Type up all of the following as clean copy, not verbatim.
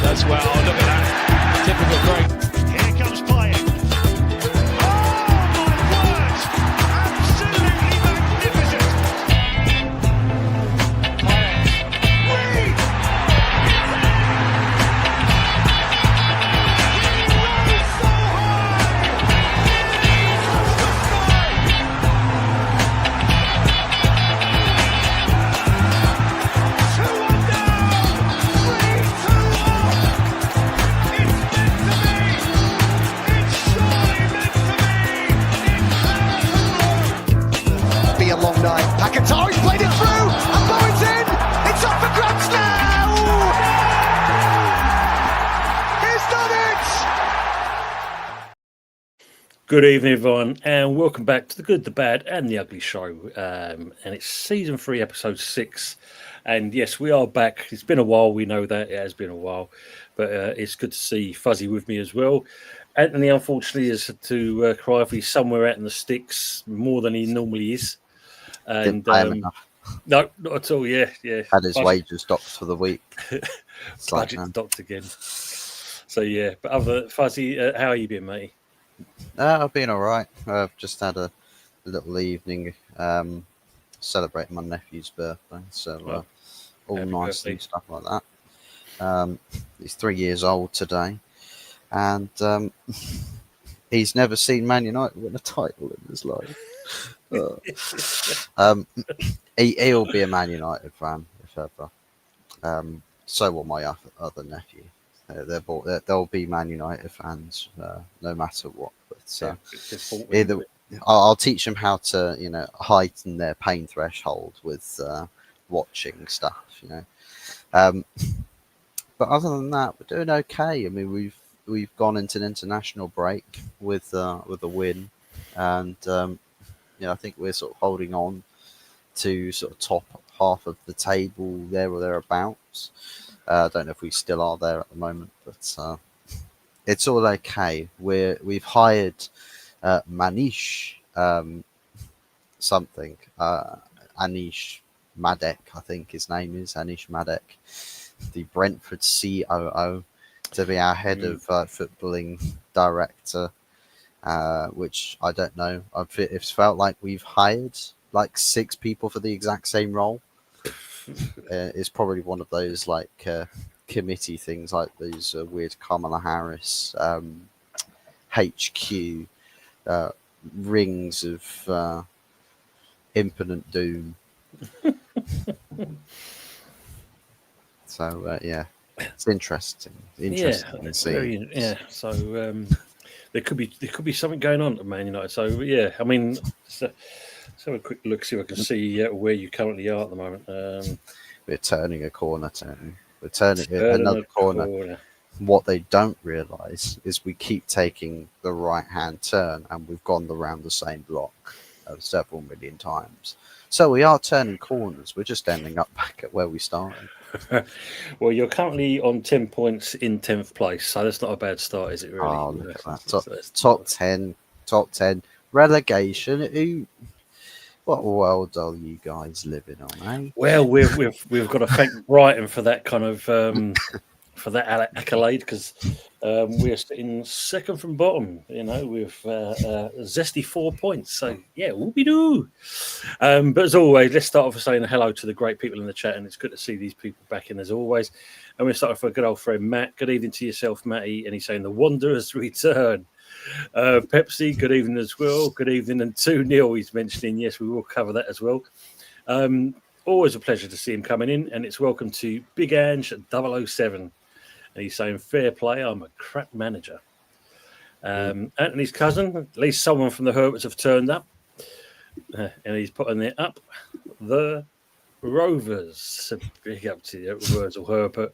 Does well. Oh, look at that. Typical Greg. Here comes playing. Oh, my word. Absolutely magnificent. Wait. He rose so Be a long night. Paquetá, he's played it through. And Bowen's in. It's up for grabs now. He's done it. Good evening, everyone, and welcome back to the Good, the Bad, and the Ugly show. And it's season 3, episode 6. And yes, we are back. It's been a while. We know that it has been a while, but it's good to see Fuzzy with me as well. Anthony, unfortunately, has had to cry for he's somewhere out in the sticks more than he normally is. And no, not at all. Yeah. Had his wages docked for the week. Budget docked again. So yeah, but other Fuzzy, how are you been, mate? I've been all right. I've just had a little evening celebrating my nephew's birthday, so all nice birthday. and stuff like that. He's 3 years old today, and he's never seen Man United win a title in his life. He'll be a Man United fan if ever. So will my other nephew. They'll be Man United fans no matter what. But either I'll teach them how to, heighten their pain threshold with watching stuff, But other than that, we're doing okay. I mean, we've gone into an international break with a win, and I think we're sort of holding on to sort of top half of the table there or thereabouts. I don't know if we still are there at the moment, but it's all okay. We've hired Manish something, Anish Madek, I think his name is Anish Madek, the Brentford COO, to be our head of footballing director, which I don't know. It's felt like we've hired like 6 people for the exact same role. It's probably one of those like committee things, like those weird Kamala Harris HQ rings of impotent doom. So yeah, it's interesting to see. So there could be something going on at Man United. So yeah, I mean, let's have a quick look, see if I can see where you currently are at the moment. We're turning a corner, Tony. We're turning another corner. What they don't realise is we keep taking the right-hand turn, and we've gone around the same block several million times. So we are turning corners. We're just ending up back at where we started. Well, you're currently on 10 points in 10th place, so that's not a bad start, is it, really? Oh, look at that. Top 10. Relegation. What world are you guys living on, eh? Well, we've got to thank Brighton for that kind of for that accolade, because we're sitting second from bottom, with zesty 4 points. So yeah, whoopie-doo. But as always, let's start off with saying hello to the great people in the chat, and it's good to see these people back in as always. And we'll start off with a good old friend Matt. Good evening to yourself, Matty, and he's saying the Wanderers return. Pepsi, good evening as well. Good evening, and 2-0 he's mentioning. Yes, we will cover that as well. Always a pleasure to see him coming in, and it's welcome to Big Ange 007, and he's saying fair play, I'm a crap manager. Anthony's cousin, at least someone from the Herberts have turned up, and he's putting it up the Rovers. So big up to the Wurzel Herbert.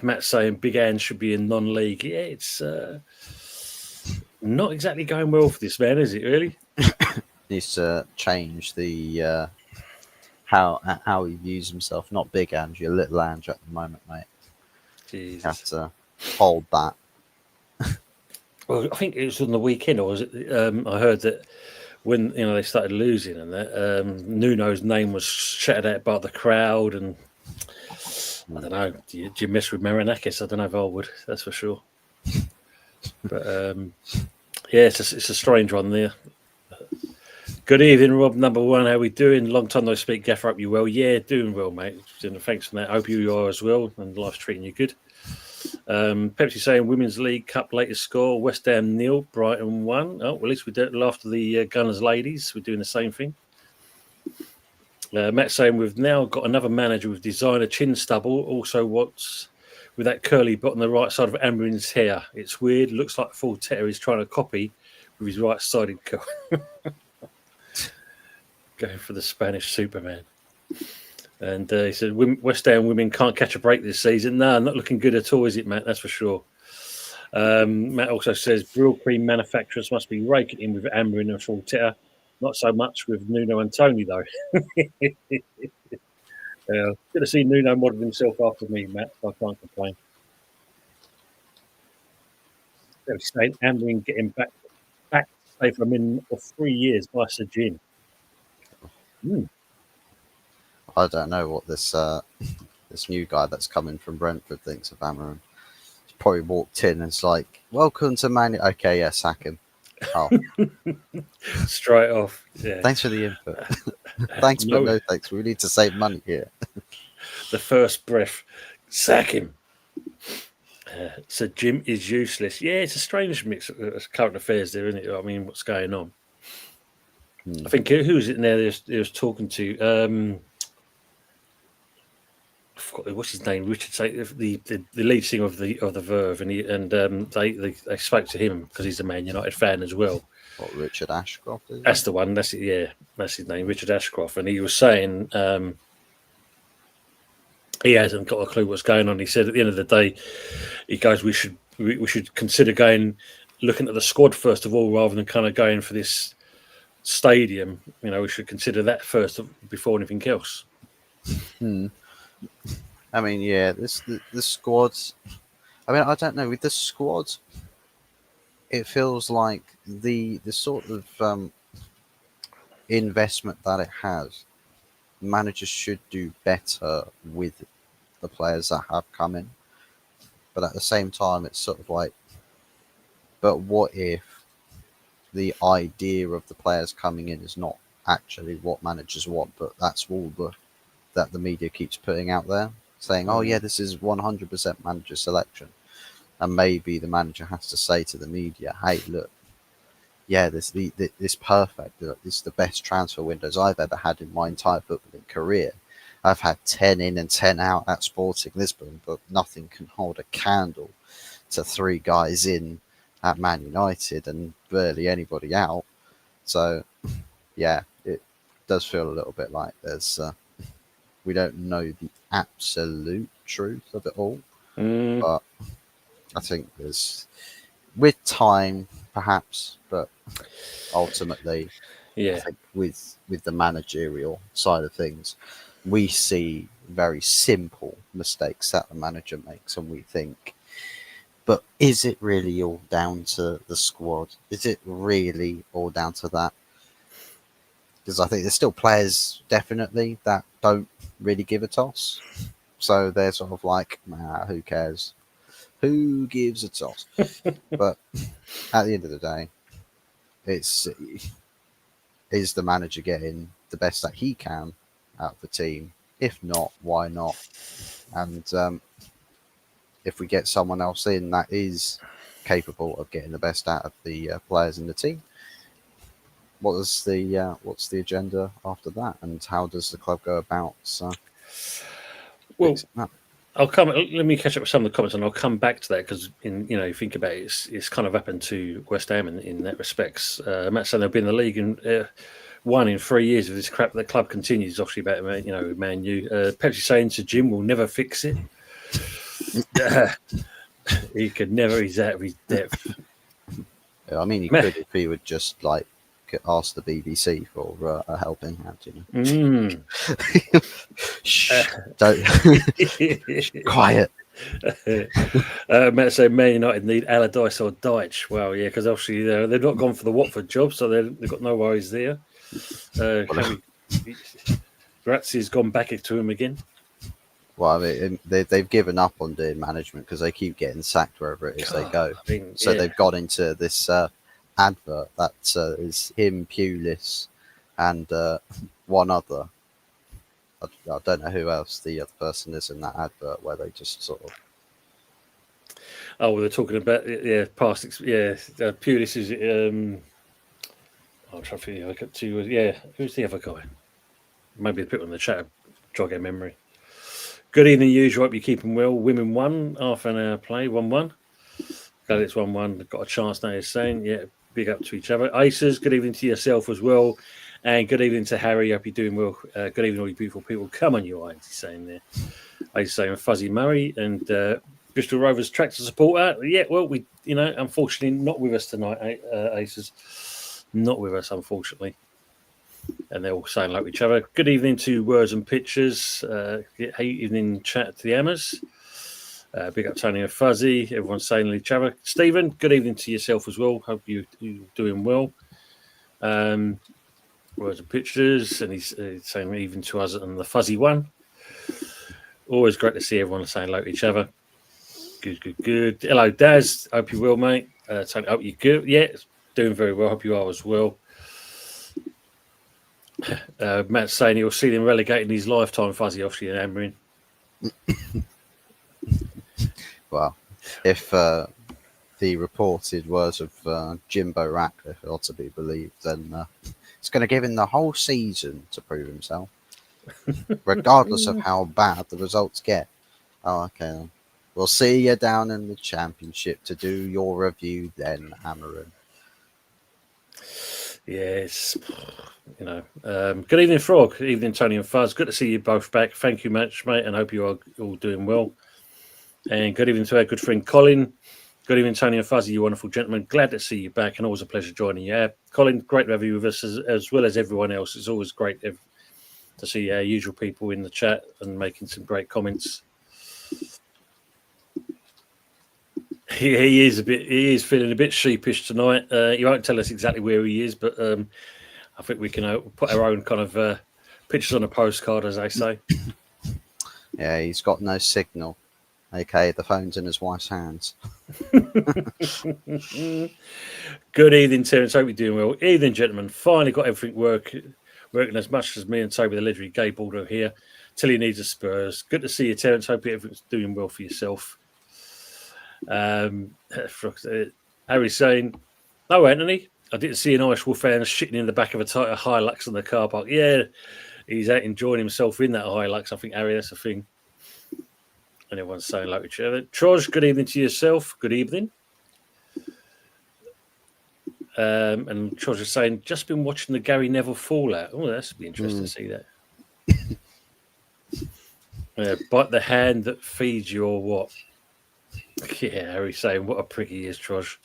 Matt's saying Big Ange should be in non-league. Yeah, it's not exactly going well for this man, is it, really? Needs to change the how he views himself. Not Big Ange, you're Little Ange at the moment, mate. Jesus. You have to hold that. Well, I think it was on the weekend, or was it? I heard that when they started losing, and that Nuno's name was shouted out by the crowd, and I don't know. Do you mess with Marinakis? I don't know if I would. That's for sure. But yeah, it's a strange one there. Good evening, Rob. Number one, how we doing? Long time no speak. Gaffer, up you well? Yeah, doing well, mate. And thanks for that. Hope you are as well, and life's treating you good. Pepsi saying Women's League Cup latest score: West Ham 0, Brighton 1. Oh, well, at least we did it after the Gunners ladies. We're doing the same thing. Matt saying we've now got another manager with designer chin stubble. Also, what's with that curly bot on the right side of Ambrin's hair? It's weird. Looks like Fortetta is trying to copy with his right-sided curl. Going for the Spanish Superman. And he said, West Ham women can't catch a break this season. No, not looking good at all, is it, Matt? That's for sure. Matt also says, Brill cream manufacturers must be raking in with Ambrin and Fortetta. Not so much with Nuno and Tony, though. Good to see Nuno model himself after me, Matt. So I can't complain. They're saying Ambrin getting back to stay for a minimum of 3 years by Sir Jim. I don't know what this this new guy that's coming from Brentford thinks of Amarin. He's probably walked in and it's like, welcome to Man. Okay, yeah, sack him. Oh, straight off. Yeah. Thanks for the input. Thanks, but no thanks. We need to save money here. The first breath, sack him. So Jim is useless. Yeah, it's a strange mix of current affairs there, isn't it? I mean, what's going on? I think who was it in there? He was talking to. I forgot what's his name. Richard, the lead singer of the Verve, and they spoke to him because he's a Man United fan as well. What, Richard Ashcroft? That's the one. That's it. Yeah, that's his name, Richard Ashcroft, and he was saying he hasn't got a clue what's going on. He said at the end of the day, he goes, we should consider looking at the squad first of all, rather than kind of going for this stadium. You know, we should consider that first before anything else. I mean, yeah, the squads. I mean, I don't know. With the squad, it feels like the sort of investment that it has, managers should do better with the players that have come in. But at the same time, it's sort of like, but what if the idea of the players coming in is not actually what managers want, but that's all that the media keeps putting out there, saying, oh yeah, this is 100% manager selection. And maybe the manager has to say to the media, hey, look, yeah, this perfect. This is the best transfer windows I've ever had in my entire footballing career. I've had 10 in and 10 out at Sporting Lisbon, but nothing can hold a candle to 3 guys in at Man United and barely anybody out. So, yeah, it does feel a little bit like there's we don't know the absolute truth of it all, but I think there's, with time, perhaps, but ultimately, I think with the managerial side of things, we see very simple mistakes that the manager makes, and we think, but is it really all down to the squad? Is it really all down to that? Because I think there's still players, definitely, that don't really give a toss. So they're sort of like, nah, who cares? Who gives a toss? But at the end of the day, is the manager getting the best that he can out of the team? If not, why not? And if we get someone else in that is capable of getting the best out of the players in the team, what's the agenda after that, and how does the club go about? I'll come. Let me catch up with some of the comments, and I'll come back to that because, you think about it, it's kind of happened to West Ham in that respects. Matt said they've been in the league in 1 in 3 years of this crap. The club continues, obviously, about Man U. Pepsi saying to Jim, "We'll never fix it." He could never. He's out of his depth. Yeah, I mean, he could if he would just ask the BBC for a helping hand. Shh, don't. Quiet. Matt said Man United need Allardyce or Dyche. Well, yeah, because obviously they've not gone for the Watford job, so they've got no worries there. Grazzi's gone back to him again. Well, I mean, they've given up on doing management because they keep getting sacked wherever it is they go. I mean, So yeah. they've got into this advert that is him, Pulis, and one other. I don't know who else the other person is in that advert where they just sort of. Oh, well, they're talking about past. Pulis is. I'll try to look at two. Yeah, who's the other guy? Maybe the people in the chat jog our memory. Good evening, usual. Hope you're keeping well. Women won, half an hour play, 1-1. Glad it's 1-1. Got a chance now, he's saying. Yeah, big up to each other. Aces, good evening to yourself as well. And good evening to Harry. Hope you're doing well. Good evening, all you beautiful people. Come on, you eyes, he's saying there. He's saying Fuzzy Murray and Bristol Rovers tractor supporter. Yeah, well, we, unfortunately, not with us tonight, Aces. Not with us, unfortunately. And they're all saying like each other. Good evening to Words and Pictures. Hey, evening chat to the Hammers. Big up Tony and Fuzzy. Everyone's saying each other. Stephen, good evening to yourself as well. Hope you're doing well. Words and Pictures. And he's saying even to us and the Fuzzy one. Always great to see everyone saying hello to each other. Good. Hello, Daz. Hope you're well, mate. Tony, hope you're good. Yeah, doing very well. Hope you are as well. Matt's saying he'll see them relegating his lifetime, Fuzzy, Offshore and hammering. Well, if the reported words of Jimbo Ratcliffe are to be believed, then it's going to give him the whole season to prove himself, regardless of how bad the results get. Oh, okay. Then. We'll see you down in the championship to do your review then, Hammering. Yes. Good evening, Frog. Good evening, Tony and Fuzz. Good to see you both back. Thank you much, mate, and hope you are all doing well. And good evening to our good friend Colin. Good evening, Tony and Fuzzy, you wonderful gentlemen. Glad to see you back, and always a pleasure joining you. Colin, great to have you with us as well as everyone else. It's always great to see our usual people in the chat and making some great comments. He is feeling a bit sheepish tonight. He won't tell us exactly where he is, but I think we can put our own kind of pictures on a postcard, as they say. Yeah, he's got no signal. Okay, the phone's in his wife's hands. Good evening, Terence. Hope you're doing well. Evening, gentlemen. Finally got everything working as much as me and Toby, the legendary Gay Baldo here. Till he needs a Spurs. Good to see you, Terence. Hope everything's doing well for yourself. Harry's saying, "No, Anthony, I didn't see an Irish Wolf fan shitting in the back of a Hilux in the car park." Yeah, he's out enjoying himself in that Hilux. I think, Harry, that's the thing. And everyone's saying like each other. Troj, good evening to yourself. Good evening. And Troj is saying, just been watching the Gary Neville fallout. Oh, that's be interesting to see that. Bite the hand that feeds you or what? Yeah, Harry's saying, what a prick he is, Troj.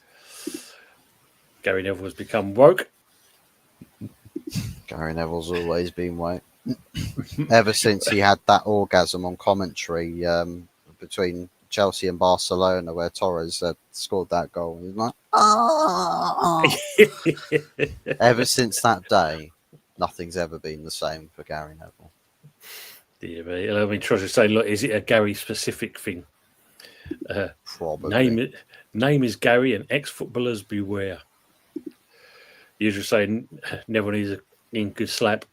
Gary Neville has become woke. Gary Neville's always been woke. Ever since he had that orgasm on commentary between Chelsea and Barcelona where Torres scored that goal. He's like, Ever since that day, nothing's ever been the same for Gary Neville. Yeah, I mean, Troj is saying, look, is it a Gary-specific thing? Probably. Name is Gary and ex-footballers beware. Usually saying Neville needs a good slap.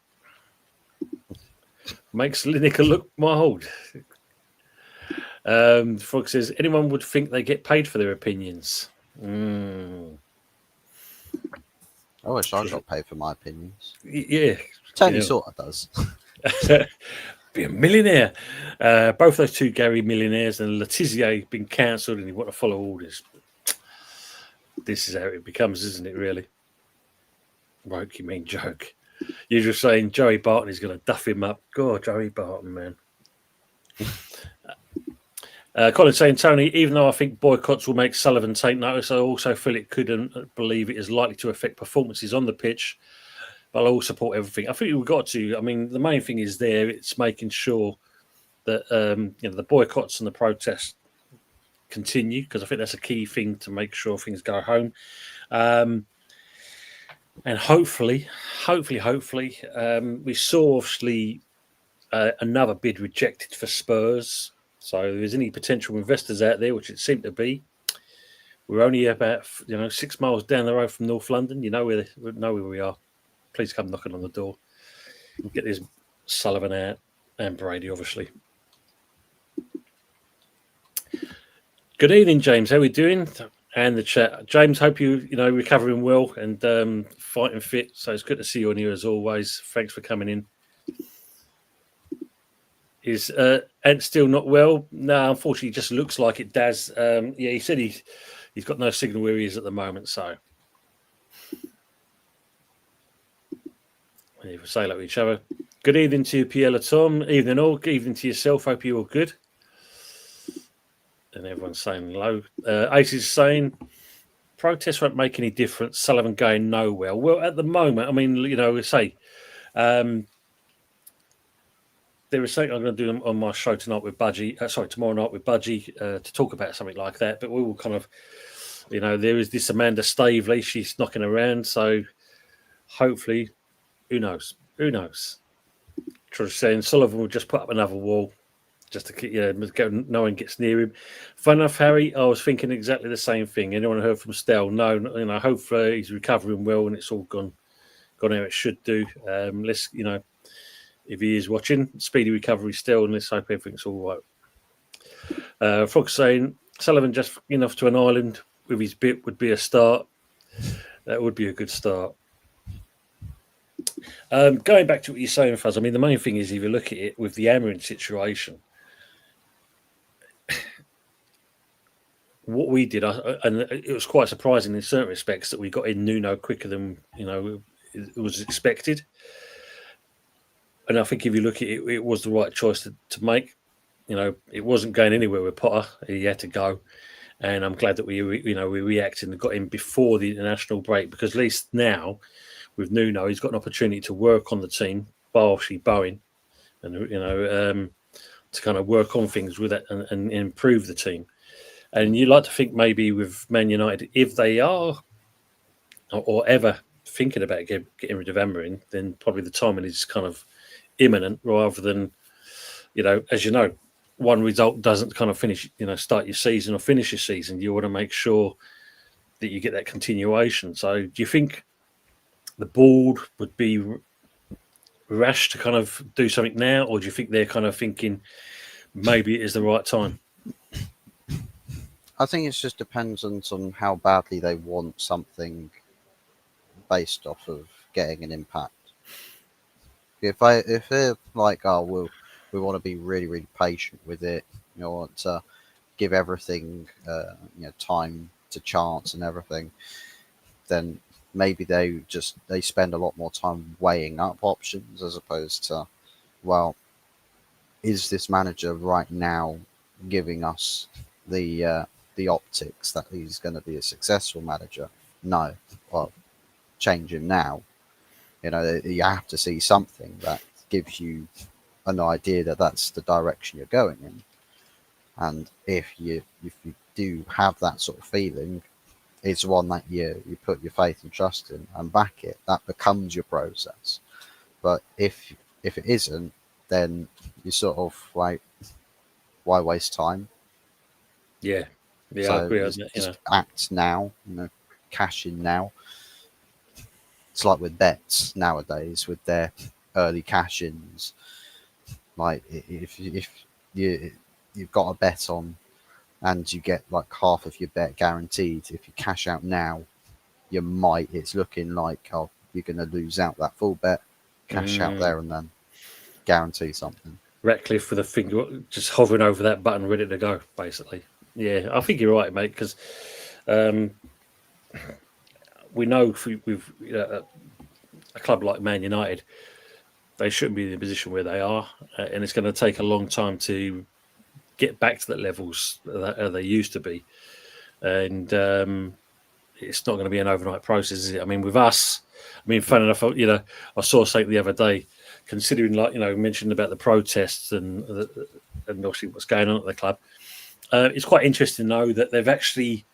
Makes Lineker look mild. Frog says, anyone would think they get paid for their opinions. I wish I got paid for my opinions. Yeah. Tony sort of does. Be a millionaire. Both those two Gary millionaires and Letizia been cancelled and you want to follow orders. This is how it becomes, isn't it, really? Woke, you mean joke. You're just saying Joey Barton is going to duff him up. God, Joey Barton, man. Colin saying, Tony, even though I think boycotts will make Sullivan take notice, I also feel it couldn't believe it is likely to affect performances on the pitch. But I'll all support everything. I think we've got to. I mean, the main thing is there. It's making sure that the boycotts and the protests continue, because I think that's a key thing to make sure things go home. And hopefully, we saw obviously another bid rejected for Spurs. So if there's any potential investors out there, which it seemed to be, we're only about 6 miles down the road from North London. You know where we are. Please come knocking on the door. Get this Sullivan out and Brady, obviously. Good evening, James. How are we doing? And the chat. James, hope you recovering well and fighting fit. So it's good to see you on here as always. Thanks for coming in. Is Ant still not well? No, unfortunately, it just looks like it does. He said he's got no signal where he is at the moment. So we say hello to each other. Good evening to you, Piella Tom. Evening all. Good evening to yourself. Hope you're all good. And everyone's saying hello. Ace is saying protests won't make any difference. Sullivan going nowhere. Well, at the moment, I mean, we say there is something I'm going to do on my show tonight with Budgie. Tomorrow night with Budgie to talk about something like that. But we will kind of, there is this Amanda Stavely. She's knocking around. So hopefully, who knows? Who knows? Just saying Sullivan will just put up another wall. Just to keep, no one gets near him. Fun enough, Harry. I was thinking exactly the same thing. Anyone heard from Stell? No. Hopefully he's recovering well and it's all gone how it should do. Let's, if he is watching, speedy recovery still, and let's hope everything's all right. Frog saying Sullivan just off to an island with his bit would be a start. That would be a good start. Going back to what you're saying, Fuzz. I mean, the main thing is if you look at it with the Amarin situation. What we did, and it was quite surprising in certain respects that we got in Nuno quicker than it was expected. And I think if you look at it, it was the right choice to make. It wasn't going anywhere with Potter; he had to go. And I'm glad that we reacted and got him before the international break because at least now with Nuno, he's got an opportunity to work on the team, partially Bowen, and to kind of work on things with it and improve the team. And you like to think maybe with Man United, if they are or ever thinking about getting rid of Amarin, then probably the timing is kind of imminent rather than, as you know, one result doesn't kind of finish, start your season or finish your season. You want to make sure that you get that continuation. So do you think the board would be rash to kind of do something now, or do you think they're kind of thinking maybe it is the right time? I think it just depends on how badly they want something based off of getting an impact. If they're like, we want to be really, really patient with it, want to give everything, time to chance and everything, then maybe they spend a lot more time weighing up options as opposed to, well, is this manager right now giving us the optics that he's going to be a successful manager? No. Well, change him now. You have to see something that gives you an idea that that's the direction you're going in. And if you do have that sort of feeling, it's one that you put your faith and trust in and back it. That becomes your process. But if it isn't, then you sort of like, why waste time? Yeah, So I agree. just act now, cash in now. It's like with bets nowadays with their early cash-ins. Like if you've got a bet on and you get like half of your bet guaranteed, if you cash out now, it's looking like you're going to lose out that full bet. Cash out there and then guarantee something. Ratcliffe with a finger just hovering over that button, ready to go, basically. Yeah, I think you're right, mate, because we know with a club like Man United, they shouldn't be in the position where they are, and it's going to take a long time to get back to the levels that they used to be. And it's not going to be an overnight process, is it? I mean, with us, fun enough, I saw something the other day, considering, mentioned about the protests and obviously what's going on at the club. It's quite interesting, though, that they've actually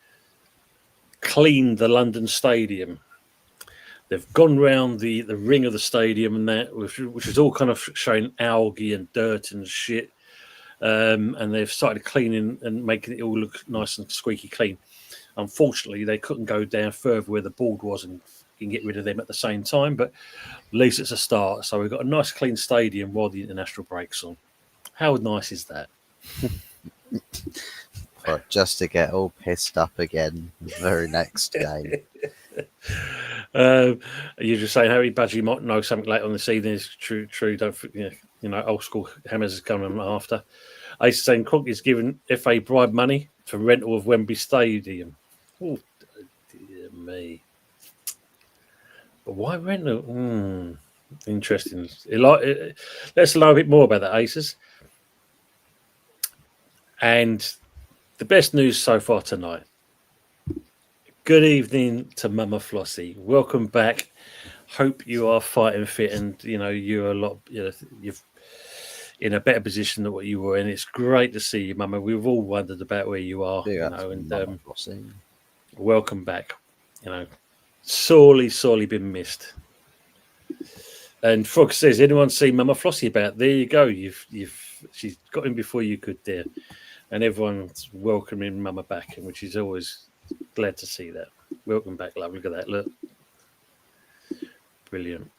cleaned the London Stadium. they've gone round the ring of the stadium and that, which is all kind of showing algae and dirt and shit. And they've started cleaning and making it all look nice and squeaky clean. Unfortunately, they couldn't go down further where the board was and get rid of them at the same time, but at least it's a start. So we've got a nice clean stadium while the international break's on. How nice is that? But just to get all pissed up again the very next game. You're just saying Harry Badger might know something later on this evening. It's true. Don't old school hammers is coming after. Ace is saying Crook is giving FA bribe money for rental of Wembley Stadium. Oh dear me. But why rental? Interesting. Let's know a bit more about that, Aces. And the best news so far tonight. Good evening to Mama Flossie. Welcome back. Hope you are fighting fit, and you're a lot. You're in a better position than what you were in. It's great to see you, Mama. We've all wondered about where you are. And welcome back. Sorely been missed. And Frog says, anyone see Mama Flossie about? There you go. She's got in before you could, there. And everyone's welcoming Mama back, which is always glad to see that. Welcome back, love. Look at that. Look. Brilliant.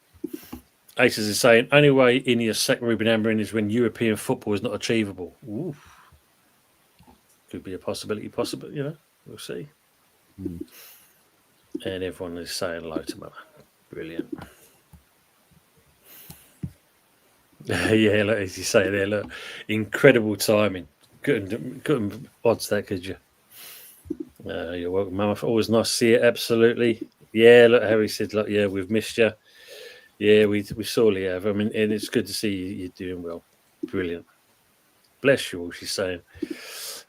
Aces is saying, only way Ineos sack Ruben Amorim is when European football is not achievable. Ooh. Could be a possibility, we'll see. And everyone is saying hello to Mama. Brilliant. Yeah, look, as you say there, look, incredible timing. Couldn't odds that, could you? You're welcome, Mama. Always nice to see you. Absolutely. Yeah, look, Harry said, look, yeah, we've missed you. Yeah, we sorely have. I mean, and it's good to see you're doing well. Brilliant. Bless you all, she's saying.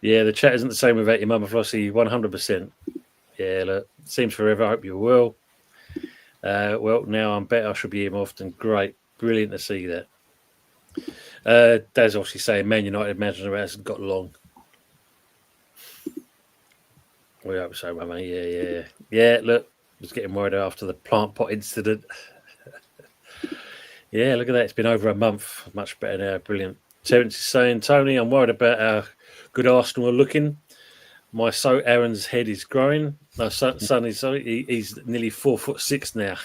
Yeah, the chat isn't the same without your Mama Flossie, 100%. Yeah, look, seems forever. I hope you're well. Well, now I'm better. I should be here more often. Great. Brilliant to see that. Dad's obviously saying Man United manager hasn't got long. We hope so, Mama. Yeah, look, I was getting worried after the plant pot incident. Yeah, look at that. It's been over a month. Much better now. Brilliant. Terence is saying, Tony, I'm worried about how good Arsenal are looking. My Aaron's head is growing. No, son is sorry. He's nearly 4'6" now.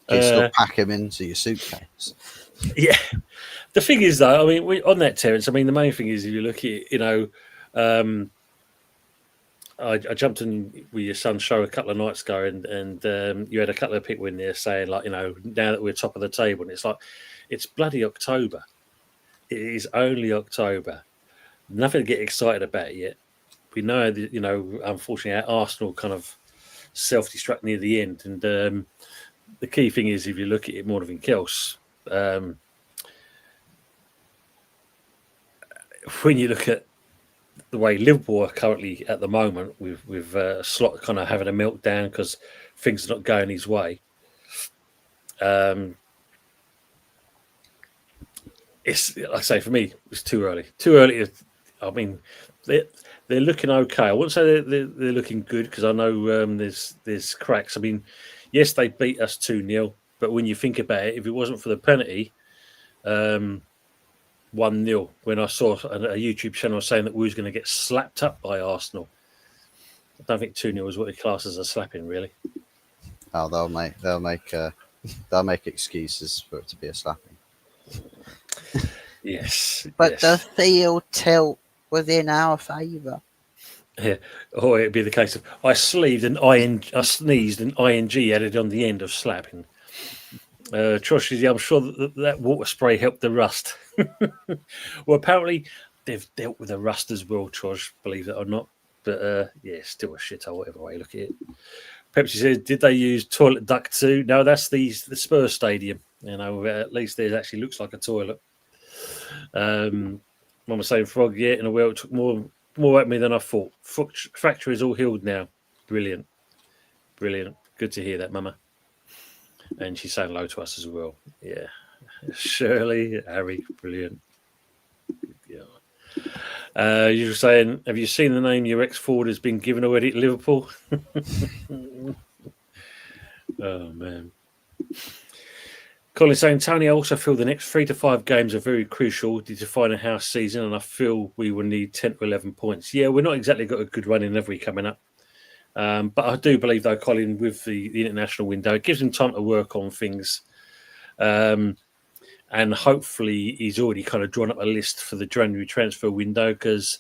You still pack him into your suitcase. Yeah. The thing is, though, I mean, on that, Terence, I mean, the main thing is if you look at, I jumped in with your son's show a couple of nights ago, and you had a couple of people in there saying, like, now that we're top of the table, and it's like, it's bloody October. It is only October. Nothing to get excited about yet. We know that, unfortunately, our Arsenal kind of self-destruct near the end, and the key thing is, if you look at it more than anything else, when you look at the way Liverpool are currently at the moment, with Slot kind of having a meltdown because things are not going his way. It's, like I say, for me, it's too early. Too early. I mean, they're looking okay. I wouldn't say they're looking good because I know there's cracks. I mean, yes, they beat us 2-0, but when you think about it, if it wasn't for the penalty, 1-0. When I saw a YouTube channel saying that we was going to get slapped up by Arsenal, I don't think 2-0 is what the class as a slapping, really. Oh, they'll make excuses for it to be a slapping. Yes, but yes. the field tilt was in our favour. Yeah, or it'd be the case of I sneezed and ing added on the end of slapping. Trosh is, I'm sure that water spray helped the rust. Well, apparently they've dealt with the rust as well, Trosh, believe it or not. But yeah, still a shithole, whatever way you look at it. Pepsi says, did they use toilet duct too? No, that's the Spurs stadium. At least there actually looks like a toilet. Mum was saying, Frog, yeah, in a way it took more at me than I thought. Fracture is all healed now. Brilliant. Good to hear that, Mama. And she's saying hello to us as well. Yeah. Shirley, Harry, brilliant. Yeah. You were saying, have you seen the name your ex-forward has been given already at Liverpool? Oh, man. Colin saying, Tony, I also feel the next 3 to 5 games are very crucial to define a house season, and I feel we will need 10 to 11 points. Yeah, we're not exactly got a good run in every coming up. But I do believe, though, Colin, with the international window, it gives him time to work on things. And hopefully he's already kind of drawn up a list for the January transfer window, because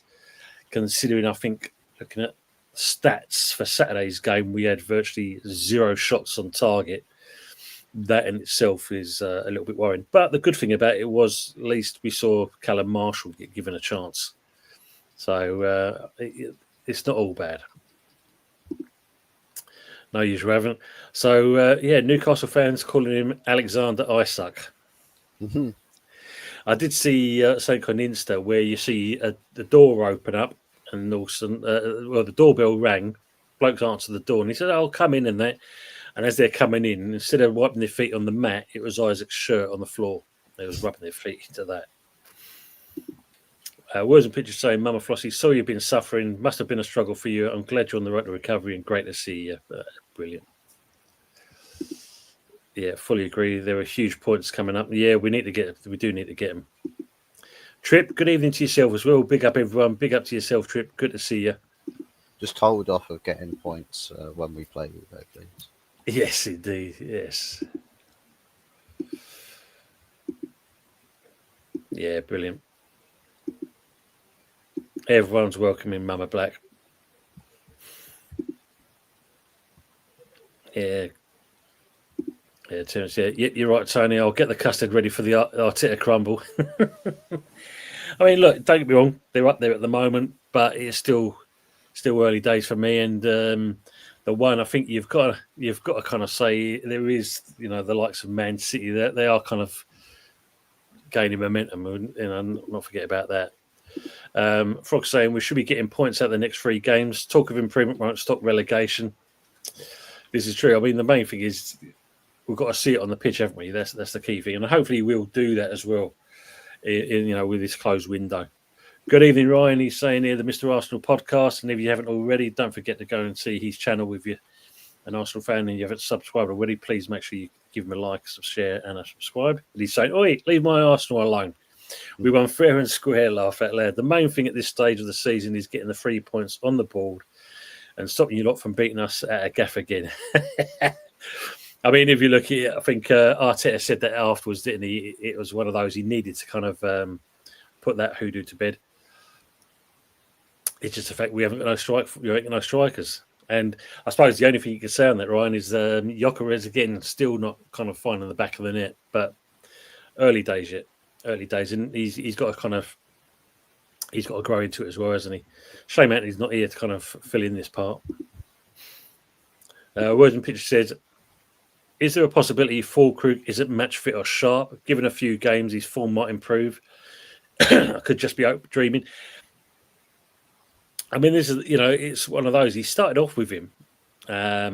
considering, I think, looking at stats for Saturday's game, we had virtually 0 shots on target. That in itself is a little bit worrying. But the good thing about it was at least we saw Callum Marshall get given a chance. So it's not all bad. No, you haven't. So, Newcastle fans calling him Alexander Isak. Mm-hmm. I did see something on Insta where you see the door open up, and also, the doorbell rang. Blokes answered the door, and he said, "I'll come in," and that. And as they're coming in, instead of wiping their feet on the mat, it was Isaac's shirt on the floor. They was rubbing their feet into that. Words and pictures saying, Mama Flossie, sorry you've been suffering. Must have been a struggle for you. I'm glad you're on the road to recovery and great to see you. Brilliant. Yeah, fully agree. There are huge points coming up. Yeah, we do need to get them. Trip, good evening to yourself as well. Big up, everyone. Big up to yourself, Trip. Good to see you. Just hold off of getting points when we play with her, please. Yes, indeed. Yes. Yeah, brilliant. Everyone's welcoming Mama Black. Yeah. Yeah, Terence, yeah, you're right, Tony. I'll get the custard ready for the Arteta crumble. I mean, look, don't get me wrong. They're up there at the moment, but it's still early days for me. And the one I think you've got to kind of say there is, the likes of Man City. They are kind of gaining momentum, and not forget about that. Frog saying we should be getting points out of the next 3 games. Talk of improvement won't stop relegation. This is true. I mean, the main thing is we've got to see it on the pitch, haven't we? That's the key thing, and hopefully we'll do that as well. With this closed window. Good evening, Ryan. He's saying here the Mr. Arsenal podcast, and if you haven't already, don't forget to go and see his channel. With you, an Arsenal fan, and you haven't subscribed already, please make sure you give him a like, share, and a subscribe. And he's saying, "Oi, leave my Arsenal alone. We won fair and square, laugh out loud. The main thing at this stage of the season is getting the 3 points on the board and stopping you lot from beating us at a gaff again." I mean, if you look at it, I think Arteta said that afterwards, didn't he? It was one of those he needed to kind of put that hoodoo to bed. It's just the fact we ain't got no strikers. And I suppose the only thing you can say on that, Ryan, is Gyökeres again still not kind of finding the back of the net, but early days yet. Early days, and he's got to grow into it as well, hasn't he? Shame Anthony's not here to kind of fill in this part. Words and Picture said, is there a possibility Fulkrug isn't match fit or sharp? Given a few games, his form might improve. I could just be dreaming. I mean, this is, it's one of those. He started off with him, but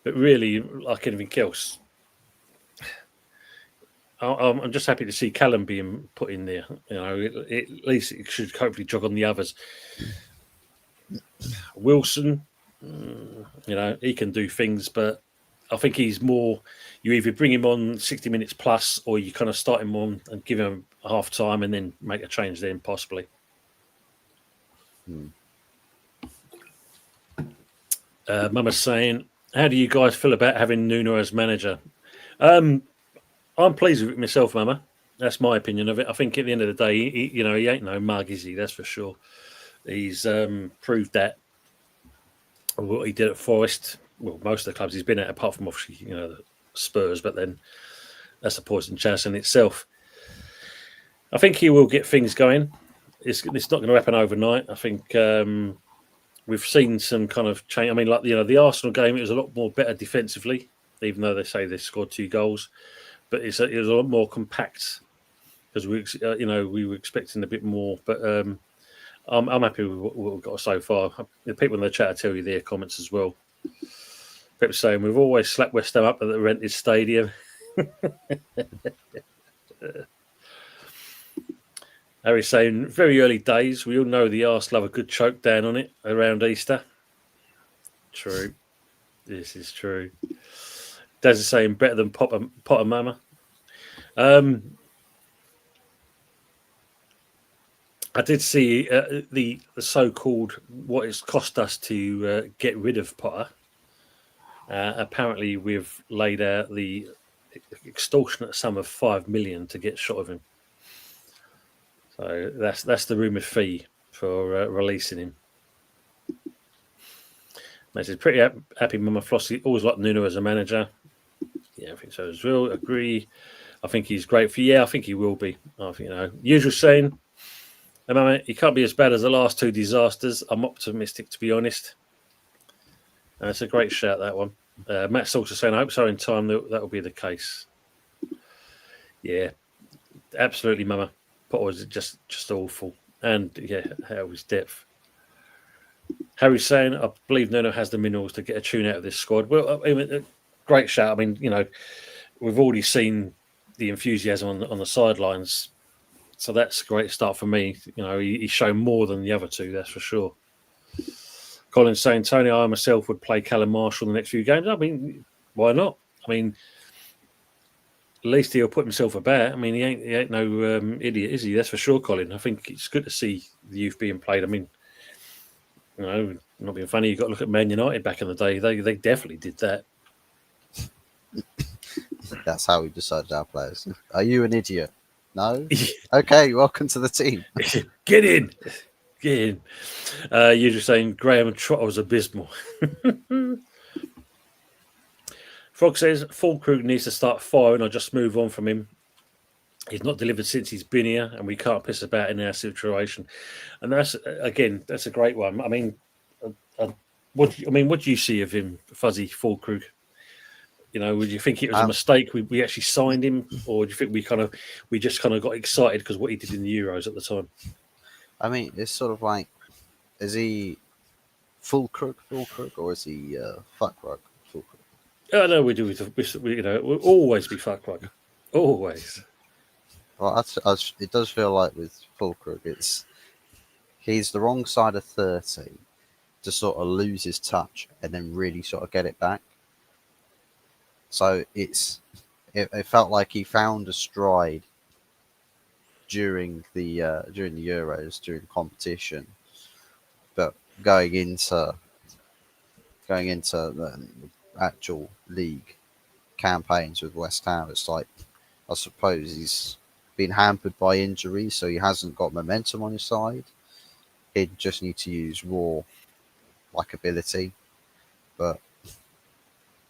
really, like anything else, I'm just happy to see Callum being put in there. At least it should hopefully jog on the others. Wilson, he can do things, but I think he's more. You either bring him on 60 minutes plus, or you kind of start him on and give him half time, and then make a change then possibly. Mama's saying, "How do you guys feel about having Nuno as manager?" I'm pleased with it myself, Mama. That's my opinion of it. I think at the end of the day, he ain't no mug, is he? That's for sure. He's proved that what he did at Forest. Well, most of the clubs he's been at, apart from obviously, the Spurs, but then that's a poison chalice in itself. I think he will get things going. It's not going to happen overnight. I think we've seen some kind of change. I mean, like the Arsenal game, it was a lot more better defensively, even though they say they scored 2 goals. But it was a lot more compact because we were expecting a bit more. But I'm happy with what we've got so far. The people in the chat will tell you their comments as well. People saying we've always slapped West Ham up at the rented stadium. Harry's saying, very early days. We all know the arse love a good choke down on it around Easter. True. This is true. Daz is saying, better than Potter Mama. I did see the so-called what it's cost us to get rid of Potter. Apparently, we've laid out the extortionate sum of $5 million to get shot of him. So that's the rumoured fee for releasing him. Message pretty happy. Mama Flossie always liked Nuno as a manager. Yeah, I think so as well. Agree. I think he's great for. Yeah, I think he will be. I think usual saying. Mama, he can't be as bad as the last two disasters. I'm optimistic, to be honest. It's a great shout, that one. Matt's also saying, I hope so in time that will be the case. Yeah, absolutely, Mama. Potter was just awful. And, yeah, how was depth. Harry's saying, I believe Nuno has the minerals to get a tune out of this squad. Well, I mean, great shout. I mean, we've already seen the enthusiasm on the sidelines. So that's a great start for me. He's shown more than the other two, that's for sure. Colin's saying, Tony, I myself would play Callum Marshall in the next few games. I mean, why not? I mean, at least he'll put himself about. I mean, he ain't no idiot, is he? That's for sure, Colin. I think it's good to see the youth being played. I mean, not being funny, you've got to look at Man United back in the day. They definitely did that. That's how we decided our players. Are you an idiot? No? Okay, welcome to the team. Get in. You're just saying Graham Trotter was abysmal. Frog says, Fulkrug needs to start firing or just move on from him. He's not delivered since he's been here, and we can't piss about in our situation. And that's a great one. I mean, what do you see of him, Fuzzy Fulkrug? Would you think it was a mistake? We actually signed him, or do you think we just got excited because what he did in the Euros at the time? I mean, it's sort of like, is he Fulkrug, or is he Fuckrug Fulkrug? Oh no, we do. We'll always be Fuckrug, always. Well, it does feel like with Fulkrug, he's the wrong side of 30 to sort of lose his touch and then really sort of get it back. So it felt like he found a stride during the Euros, during competition, but going into the actual league campaigns with West Ham, it's like, I suppose he's been hampered by injuries, so he hasn't got momentum on his side. He'd just need to use raw ability, but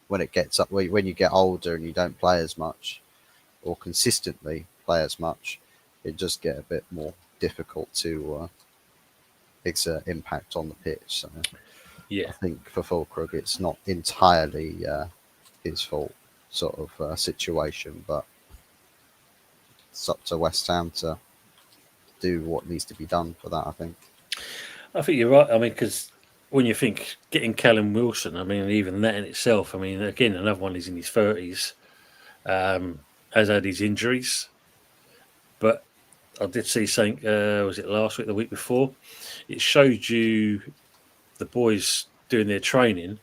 when it gets up, when you get older and you don't play as much or consistently play as much, it just get a bit more difficult to exert impact on the pitch. So yeah, I think for Fulkrug, it's not entirely his fault sort of situation, but it's up to West Ham to do what needs to be done for that, I think. I think you're right. I mean, because when you think getting Callum Wilson, I mean, even that in itself, I mean, again, another one is in his 30s, has had his injuries. But I did see something, was it last week, the week before? It showed you the boys doing their training,